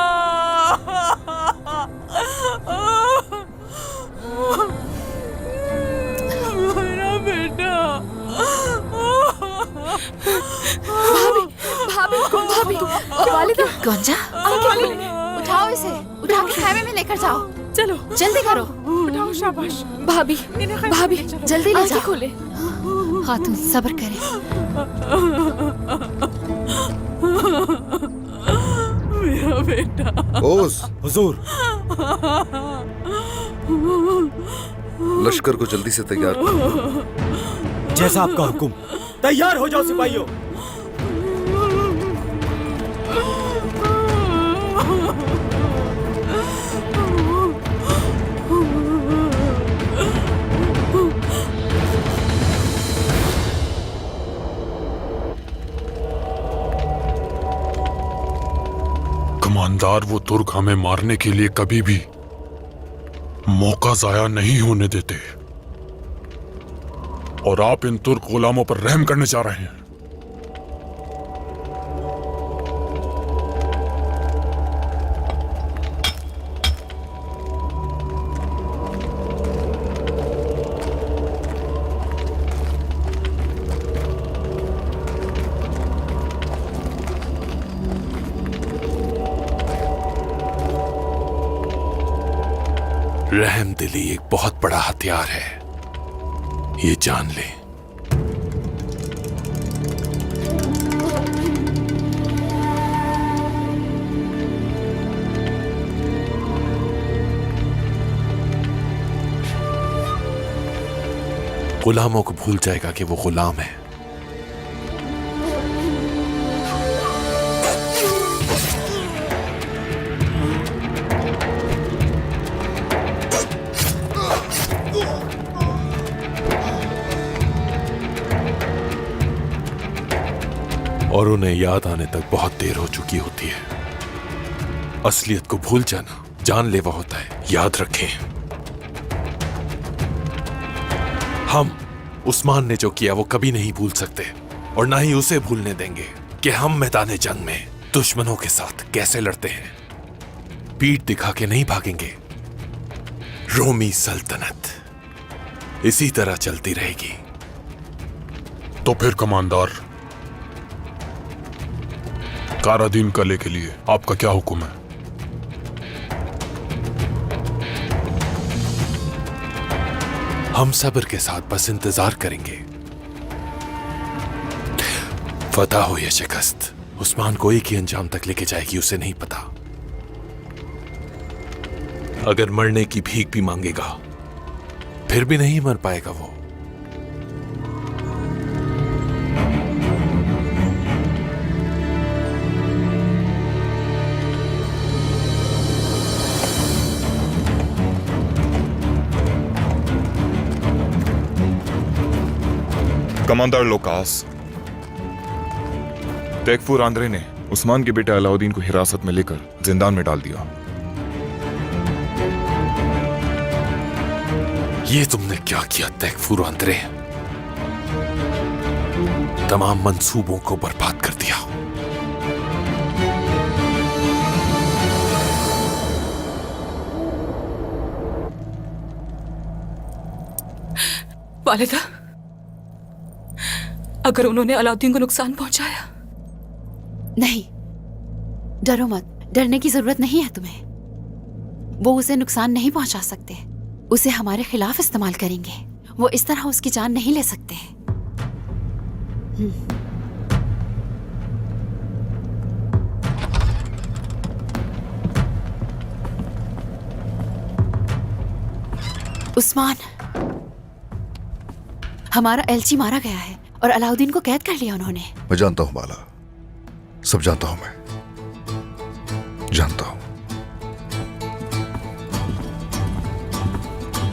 मेरा बेटा। भाभी, भाभी, भाभी, वालिदा, गोंजा, उठाओ इसे, उठा के खाने में लेकर जाओ। चलो जल्दी करो। उठाओ, शाबाश। भाभी, भाभी, जल्दी ले जाओ। खोले। खातून सब्र करें। मेरा बेटा। ओस, हुजूर, लश्कर को जल्दी से तैयार करो। जैसा आपका हुक्म। तैयार हो जाओ सिपाहियों। कमांडर, वो तुर्क हमें मारने के लिए कभी भी मौका जाया नहीं होने देते और आप इन तुर्क गुलामों पर रहम करने जा रहे हैं। रहमदिली एक बहुत बड़ा हथियार है, ये जान ले। गुलामों को भूल जाएगा कि वो गुलाम है। और उन्हें याद आने तक बहुत देर हो चुकी होती है। असलियत को भूल जाना जानलेवा होता है, याद रखें। हम उस्मान ने जो किया वो कभी नहीं भूल सकते और ना ही उसे भूलने देंगे कि हम मैदान जंग में दुश्मनों के साथ कैसे लड़ते हैं। पीठ दिखा के नहीं भागेंगे। रोमी सल्तनत इसी तरह चलती रहेगी। तो फिर कमांडर, कारादीन कले के लिए आपका क्या हुक्म है? हम सब्र के साथ बस इंतजार करेंगे। फतह हो या शिकस्त, उस्मान को एक ही अंजाम तक लेके जाएगी, उसे नहीं पता। अगर मरने की भीख भी मांगेगा फिर भी नहीं मर पाएगा वो। कमांडर लोकास, तैकफूर आंद्रे ने उस्मान के बेटे अलाउद्दीन को हिरासत में लेकर जिंदान में डाल दिया। ये तुमने क्या किया तैकफूर आंद्रे? तमाम मंसूबों को बर्बाद कर दिया। वालिदा, अगर उन्होंने अलाउद्दीन को नुकसान पहुंचाया? नहीं, डरो मत। डरने की जरूरत नहीं है तुम्हें। वो उसे नुकसान नहीं पहुंचा सकते। उसे हमारे खिलाफ इस्तेमाल करेंगे। वो इस तरह उसकी जान नहीं ले सकते। उस्मान, हमारा एलची मारा गया है और अलाउद्दीन को कैद कर लिया उन्होंने। मैं जानता हूं माला, सब जानता हूं मैं, जानता हूं।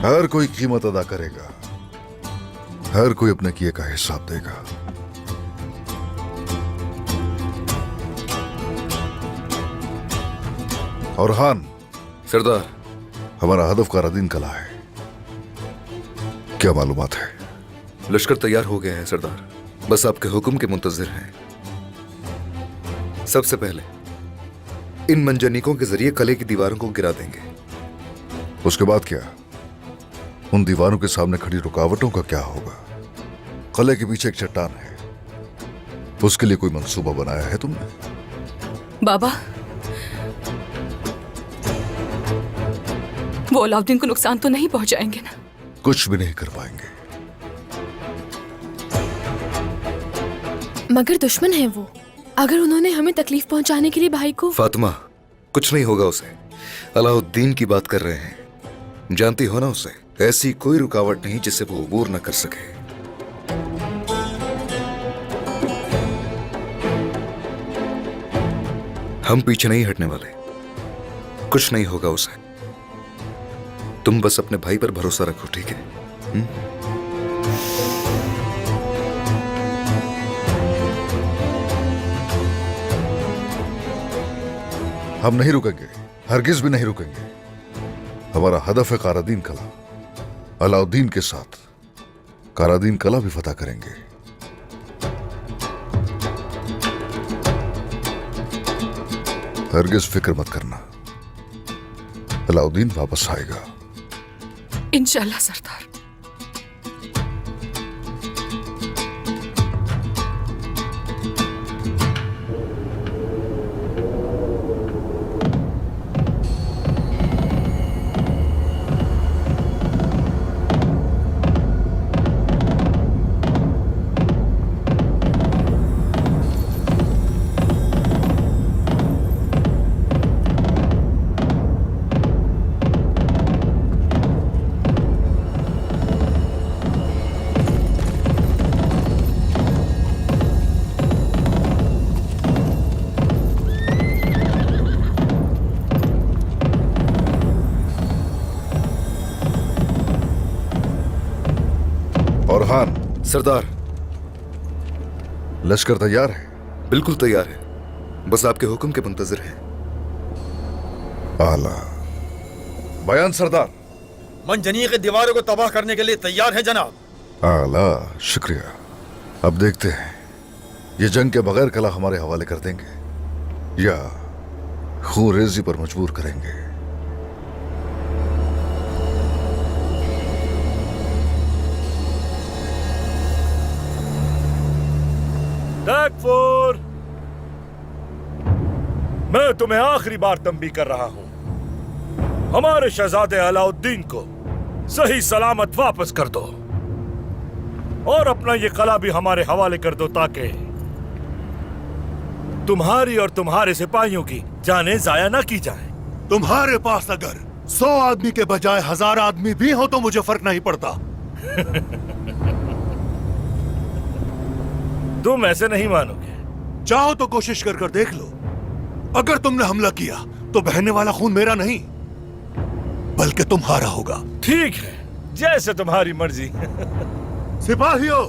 हर कोई कीमत अदा करेगा, हर कोई अपने किए का हिसाब देगा। और हान सरदार, हमारा हदफ कारादीन कला है। क्या मालूमात है? लश्कर तैयार हो गया है सरदार, बस आपके हुक्म के मुंतजिर हैं। सबसे पहले इन मंजनीकों के जरिए कले की दीवारों को गिरा देंगे। उसके बाद क्या? उन दीवारों के सामने खड़ी रुकावटों का क्या होगा? कले के पीछे एक चट्टान है, उसके लिए कोई मंसूबा बनाया है तुमने? बाबा, वो अलाउद्दीन को नुकसान तो नहीं पहुंचाएंगे ना? कुछ भी नहीं कर पाएंगे। मगर दुश्मन है वो। अगर उन्होंने हमें तकलीफ पहुंचाने के लिए भाई को... फातिमा, कुछ नहीं होगा उसे। अलाउद्दीन की बात कर रहे हैं, जानती हो ना उसे। ऐसी कोई रुकावट नहीं जिससे वो अबूर न कर सके। हम पीछे नहीं हटने वाले, कुछ नहीं होगा उसे। तुम बस अपने भाई पर भरोसा रखो, ठीक है? हम नहीं रुकेंगे, हरगिज भी नहीं रुकेंगे। हमारा हदफ है कारादीन कला। अलाउद्दीन के साथ कारादीन कला भी फतह करेंगे। हरगिज फिक्र मत करना, अलाउद्दीन वापस आएगा इंशाल्लाह सरदार। रुहान, सरदार, लश्कर तैयार है? बिल्कुल तैयार है, बस आपके हुक्म के मुंतजर हैं। आला। बयान सरदार। मंजनी की दीवारों को तबाह करने के लिए तैयार है जनाब। आला, शुक्रिया। अब देखते हैं ये जंग के बगैर कला हमारे हवाले कर देंगे या खून रेजी पर मजबूर करेंगे। तकफूर, मैं तुम्हें आखिरी बार तंबीह कर रहा हूं, हमारे शहजादे अलाउद्दीन को सही सलामत वापस कर दो और अपना ये कला भी हमारे हवाले कर दो ताकि तुम्हारी और तुम्हारे सिपाहियों की जानें जाया ना की जाए। तुम्हारे पास अगर 100 आदमी के बजाय 1000 आदमी भी हो तो मुझे फर्क नहीं पड़ता। तुम ऐसे नहीं मानोगे। चाहो तो कोशिश कर देख लो। अगर तुमने हमला किया तो बहने वाला खून मेरा नहीं बल्कि तुम्हारा होगा। ठीक है, जैसे तुम्हारी मर्जी। सिपाहियों,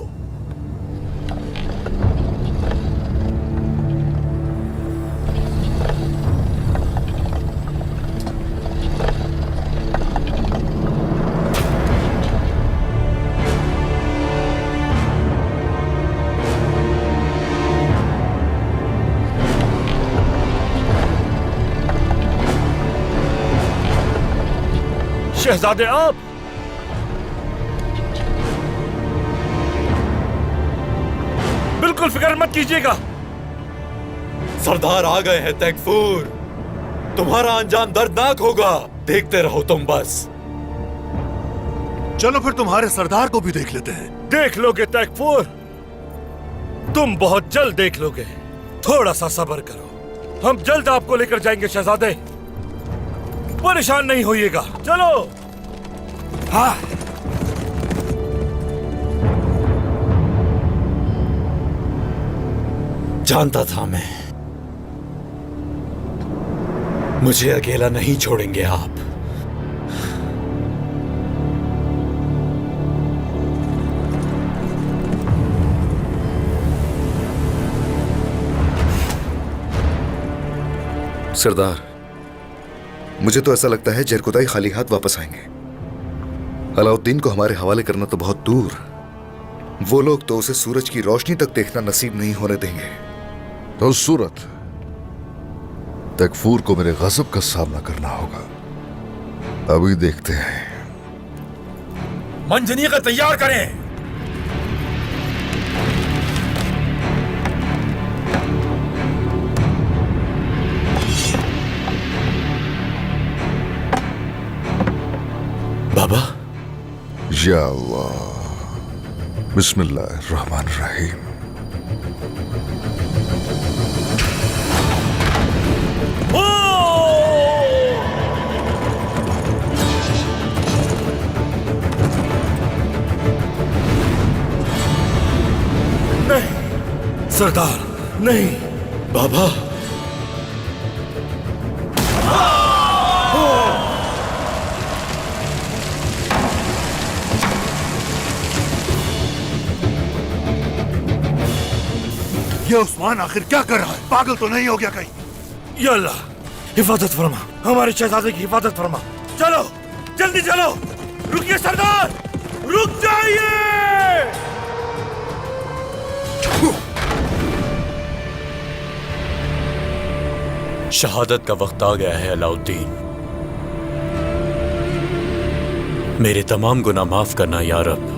शहजादे आप बिल्कुल फिक्र मत कीजिएगा। सरदार आ गए हैं तकफूर, तुम्हारा अंजाम दर्दनाक होगा, देखते रहो तुम बस। चलो फिर तुम्हारे सरदार को भी देख लेते हैं। देख लोगे तकफूर, तुम बहुत जल्द देख लोगे। थोड़ा सा सब्र करो, हम जल्द आपको लेकर जाएंगे शहजादे, परेशान नहीं होइएगा। चलो। हाँ। जानता था मैं, मुझे अकेला नहीं छोड़ेंगे आप। सरदार, मुझे तो ऐसा लगता है जरकुदाई खाली हाथ वापस आएंगे। अलाउद्दीन को हमारे हवाले करना तो बहुत दूर, वो लोग तो उसे सूरज की रोशनी तक देखना नसीब नहीं होने देंगे। तो सूरत तकफूर को मेरे गजब का सामना करना होगा। अभी देखते हैं। मंजनी का तैयार करें। बाबा। या अल्लाह, बिस्मिल्लाहिर्रहमानिर्रहीम। नहीं सरदार, नहीं। बाबा। ये उस्मान आखिर क्या कर रहा है? पागल तो नहीं हो गया कहीं? या अल्लाह, हिफाजत फरमा, हमारे शहजादे की हिफाजत फरमा। चलो, जल्दी चलो। रुकिए सरदार, रुक जाइए। शहादत का वक्त आ गया है अलाउद्दीन, मेरे तमाम गुनाह माफ करना या रब।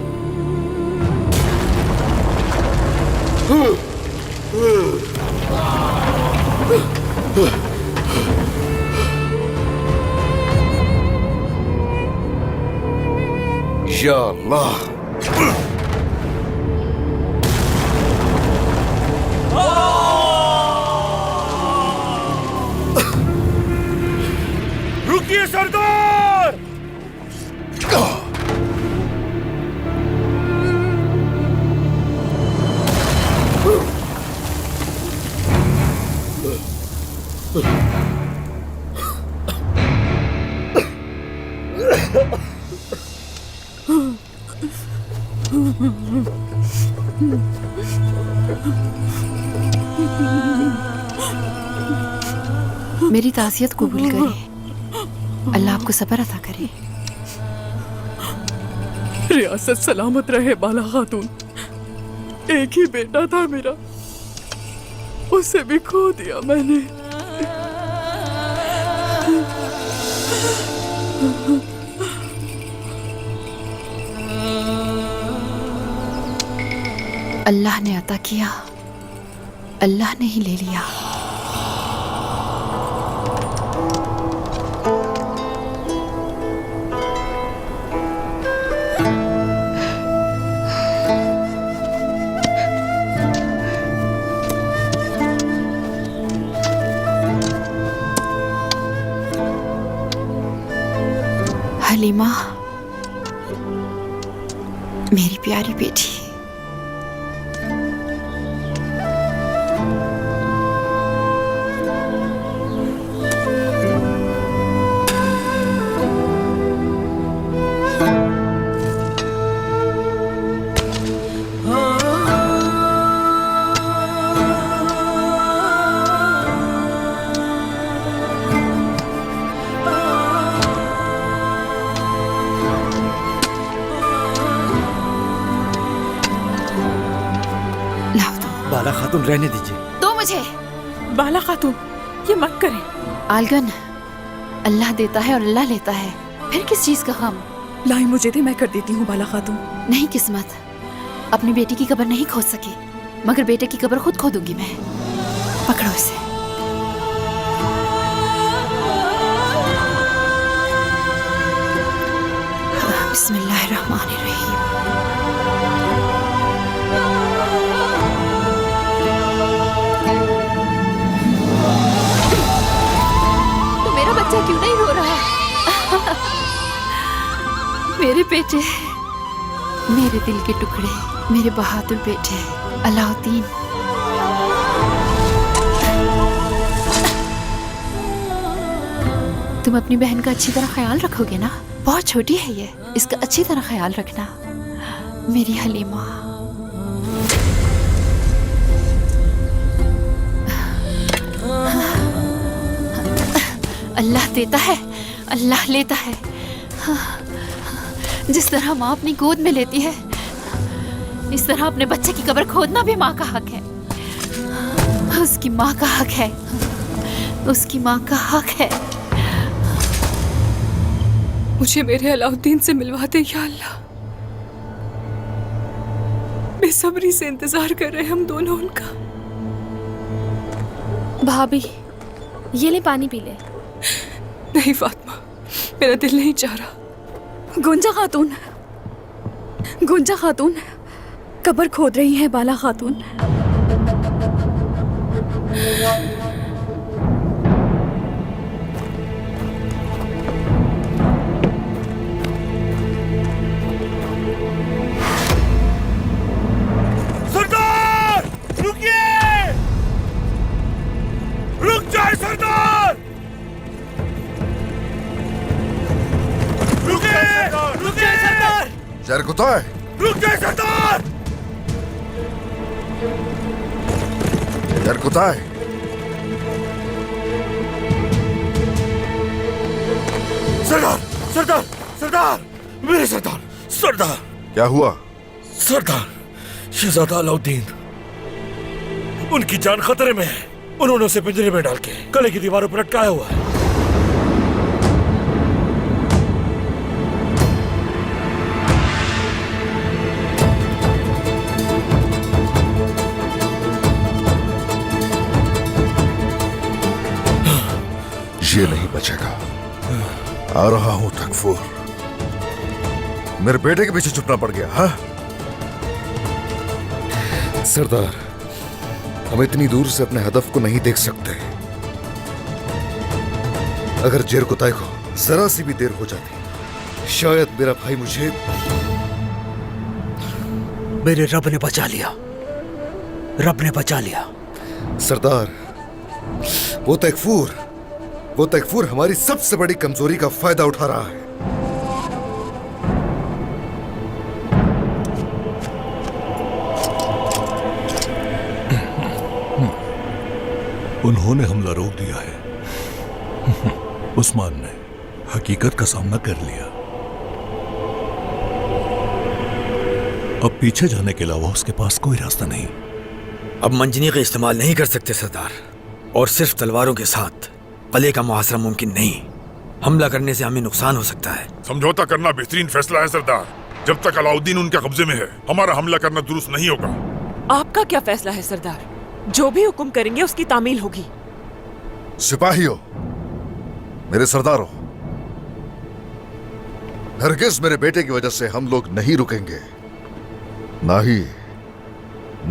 या अल्लाह। रुकिए सरदार। मेरी ताज़ियत कबूल करे, अल्लाह आपको सब्र अता करे। रियासत सलामत रहे बाला खातून। एक ही बेटा था मेरा, उसे भी खो दिया मैंने। अल्लाह ने अता किया, अल्लाह ने ही ले लिया। हलीमा, मेरी प्यारी बेटी, बाला खातून रहने दीजिए। दो मुझे। बाला खातून, ये मत करें। आलगन, अल्लाह देता है और अल्लाह लेता है, फिर किस चीज का गम? लाई मुझे दे, मैं कर देती हूँ बाला खातून। नहीं किस्मत, अपनी बेटी की कब्र नहीं खोद सकी, मगर बेटे की कब्र खुद खोदूंगी मैं। पकड़ो इसे। बिस्मिल्लाहिर्रहमानिर्रहीम। तो मेरा बच्चा क्यों नहीं रो रहा? मेरे बेटे, मेरे दिल के टुकड़े, मेरे बहादुर बेटे अलाउद्दीन। तुम अपनी बहन का अच्छी तरह ख्याल रखोगे ना? बहुत छोटी है ये, इसका अच्छी तरह ख्याल रखना मेरी हलीमा। अल्लाह देता है, अल्लाह लेता है। जिस तरह माँ अपनी गोद में लेती है, इस तरह अपने बच्चे की कब्र खोदना भी माँ का हक है। उसकी माँ का हक है, उसकी माँ का हक है। मुझे मेरे अलाउद्दीन से मिलवा दे या अल्लाह। बेसब्री से इंतजार कर रहे हैं हम दोनों उनका। भाभी, ये ले पानी पी ले। नहीं फातिमा, मेरा दिल नहीं चाह रहा। गुंजा खातून, गुंजा खातून, कब्र खोद रही है बाला खातून। सरदार रुकिए, रुक जाए सरदार, रुकिए, रुकिए सरदार, जरकुताय, रुक जाए सरदार, जरकुताय। सरदार, सरदार, सरदार, मेरे सरदार, सरदार। क्या हुआ? सरदार, शहजादा अलाउद्दीन, उनकी जान खतरे में है। उन्होंने उसे पिंजरे में डाल के किले की दीवारों पर लटकाया हुआ है। ये नहीं बचेगा। आ रहा हूं तकफूर। मेरे बेटे के पीछे छुपना पड़ गया। हाँ सरदार, हम इतनी दूर से अपने हदफ को नहीं देख सकते। अगर जेरकुताई को जरा सी भी देर हो जाती, शायद मेरा भाई मुझे। मेरे रब ने बचा लिया, रब ने बचा लिया। सरदार, वो तकफूर हमारी सबसे बड़ी कमजोरी का फायदा उठा रहा है। उन्होंने हमला रोक दिया है। उस्मान ने हकीकत का सामना कर लिया। अब पीछे जाने के अलावा उसके पास कोई रास्ता नहीं। अब मंजनी का इस्तेमाल नहीं कर सकते सरदार, और सिर्फ तलवारों के साथ किले का मुहासरा मुमकिन नहीं। हमला करने से हमें नुकसान हो सकता है। समझौता करना बेहतरीन फैसला है सरदार। जब तक अलाउद्दीन उनके कब्जे में है, हमारा हमला करना दुरुस्त नहीं होगा। आपका क्या फैसला है सरदार? जो भी हुक्म करेंगे उसकी तामील होगी। सिपाहियों, मेरे सरदारों, हरगिज मेरे बेटे की वजह से हम लोग नहीं रुकेंगे, ना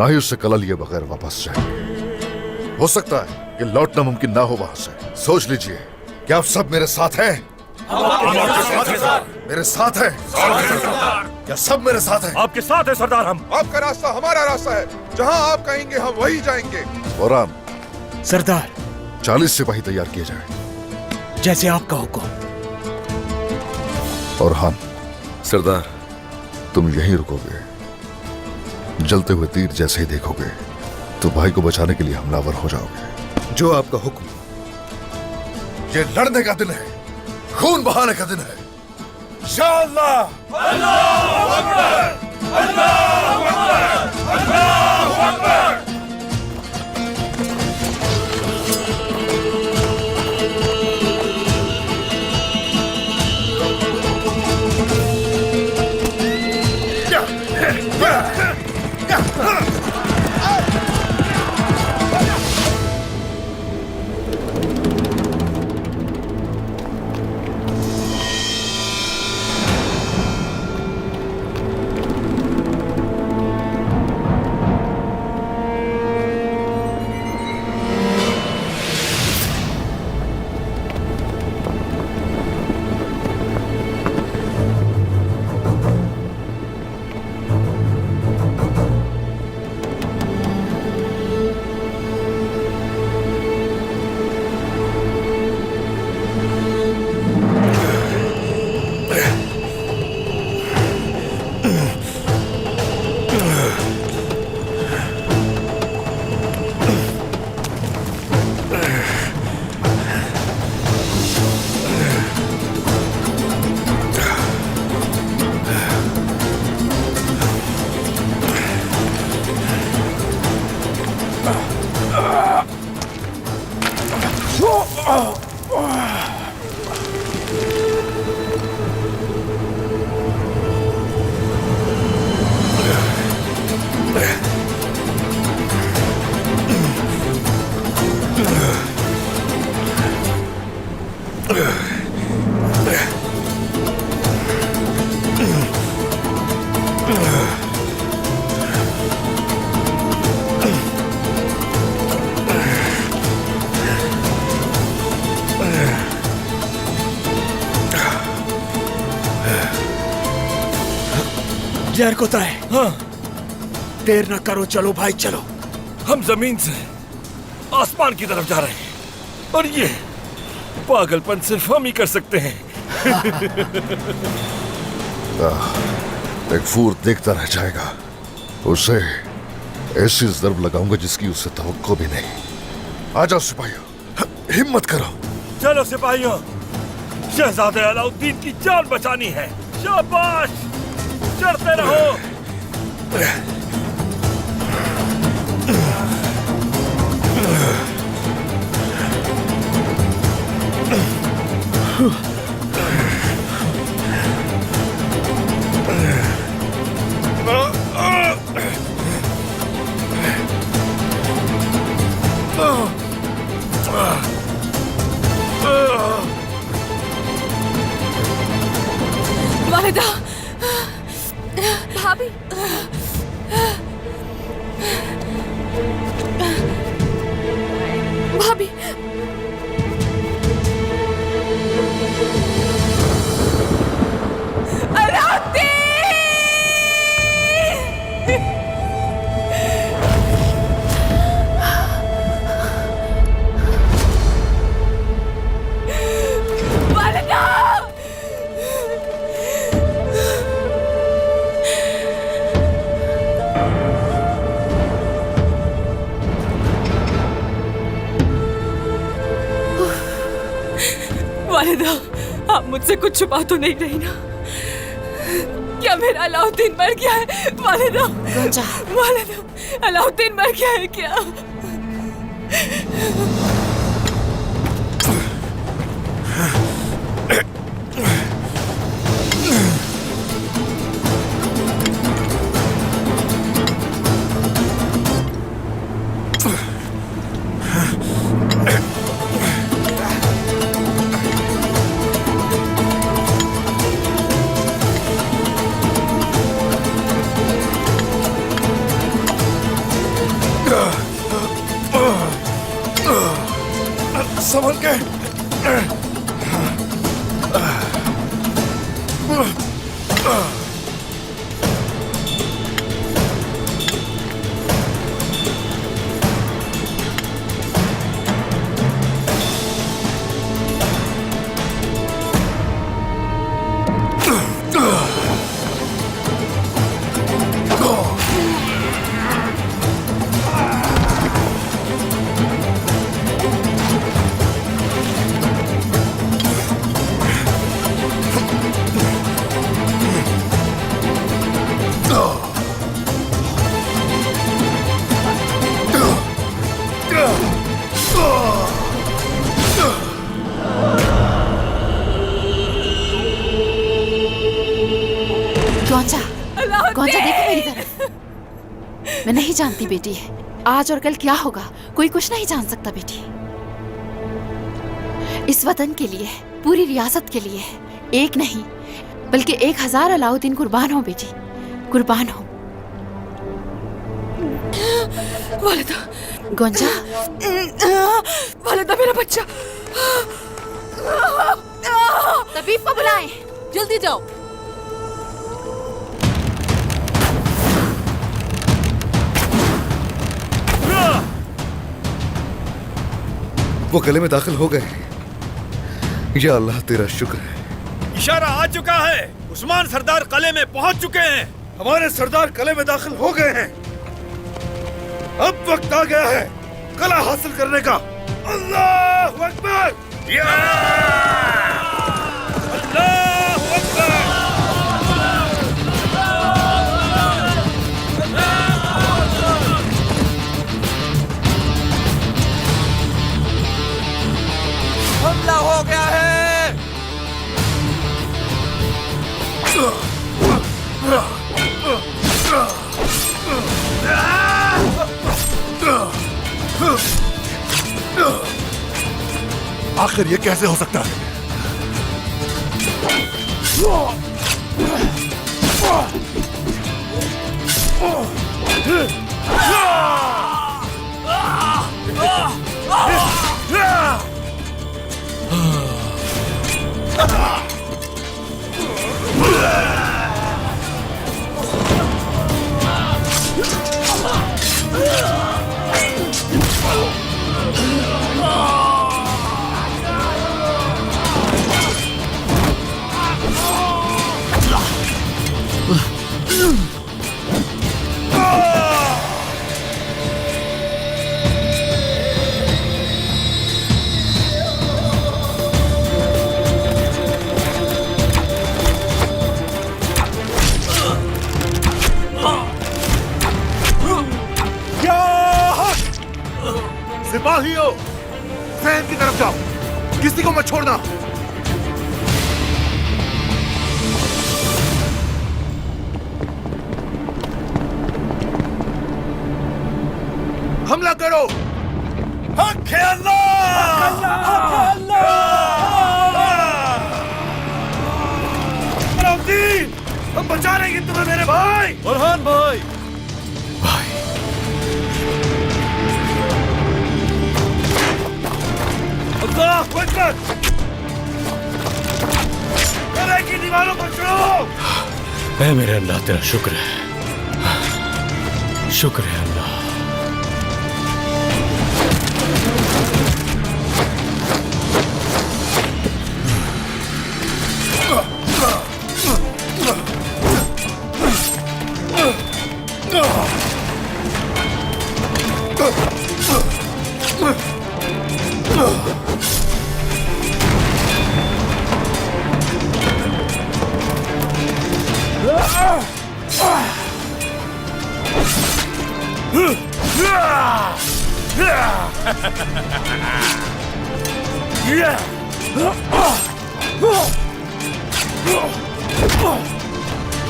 ही उससे कला लिए बगैर वापस जाएंगे। हो सकता है कि लौटना मुमकिन ना हो वहां से। सोच लीजिए, क्या आप सब मेरे साथ हैं? मेरे साथ हैं? क्या सब मेरे साथ हैं? आपके साथ है सरदार। हम आपका रास्ता हमारा रास्ता है। जहां आप कहेंगे हम वहीं जाएंगे। फौरान सरदार 40 सिपाही तैयार किए जाएं। जैसे आपका हुक्म। और हम सरदार, तुम यहीं रुकोगे। जलते हुए तीर जैसे ही देखोगे तो भाई को बचाने के लिए हमलावर हो जाओगे। जो आपका हुक्म। ये लड़ने का दिन है, खून बहाने का दिन है। इंशाअल्लाह। अल्लाहू अकबर, अल्लाहू अकबर, अल्लाहू अकबर। जहर को तय। हाँ। देर न करो, चलो भाई चलो। हम जमीन से आसमान की तरफ जा रहे हैं, और ये पागलपन सिर्फ हम ही कर सकते हैं। टेकफूर देखता रह जाएगा। उसे ऐसी ज़रब लगाऊंगा जिसकी उसे तवक्को भी नहीं। आ जाओ सिपाहियों, हिम्मत करो। चलो सिपाहियों, शहजादे अलाउद्दीन की जान बचानी है। शाबाश, चढ़ते रहो। वालिदा, भाभी, भाभी, वालिदा, वालिदा, आप मुझसे कुछ छुपा तो नहीं रही ना? क्या मेरा अलाउद्दीन मर गया है? वालिदा, वालिदा, अलाउद्दीन मर गया है क्या? संभल के। गौंजा देखो मेरी तरफ। मैं नहीं जानती बेटी, आज और कल क्या होगा कोई कुछ नहीं जान सकता बेटी। इस वतन के लिए, पूरी रियासत के लिए एक नहीं बल्कि 1000 अलाउद्दीन कुर्बान हो बेटी, कुर्बान हो। वालिदा, गौंजा, वालिदा मेरा बच्चा। तबीब को बुलाएं। जल्दी जाओ। वो गले में दाखिल हो गए। या अल्लाह तेरा शुक्र है। इशारा आ चुका है, उस्मान सरदार कले में पहुंच चुके हैं। हमारे सरदार कले में दाखिल हो गए हैं। अब वक्त आ गया है कला हासिल करने का। अल्लाह अकबर, अल्लाह अकबर। हमला हो गया है। आखिर ये कैसे हो सकता है? सिपाहियों, सैन की तरफ जाओ, किसी को मत छोड़ना। हमला करो। हक है अल्लाह, अलाउद्दीन, हम बचा लेंगे तुम्हें मेरे भाई। बुरहान भाई, अल्लाह अकबर। किले की दीवारों पर चढ़ो। ऐ मेरे अल्लाह, तेरा शुक्र है, शुक्र है अल्लाह।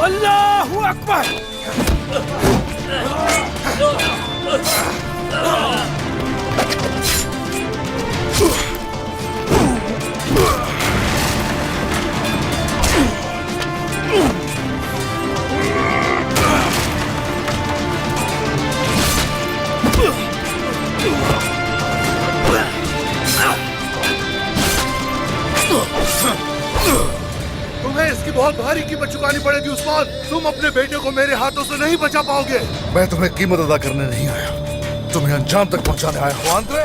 अल्लाहू अकबर। तुम्हें इसकी बहुत भारी कीमत चुकानी पड़ेगी उस्मान। तुम अपने बेटे को मेरे हाथों से नहीं बचा पाओगे। मैं तुम्हें कीमत अदा करने नहीं आया, तुम्हें अंजाम तक पहुंचाने आया हूं। आंद्रे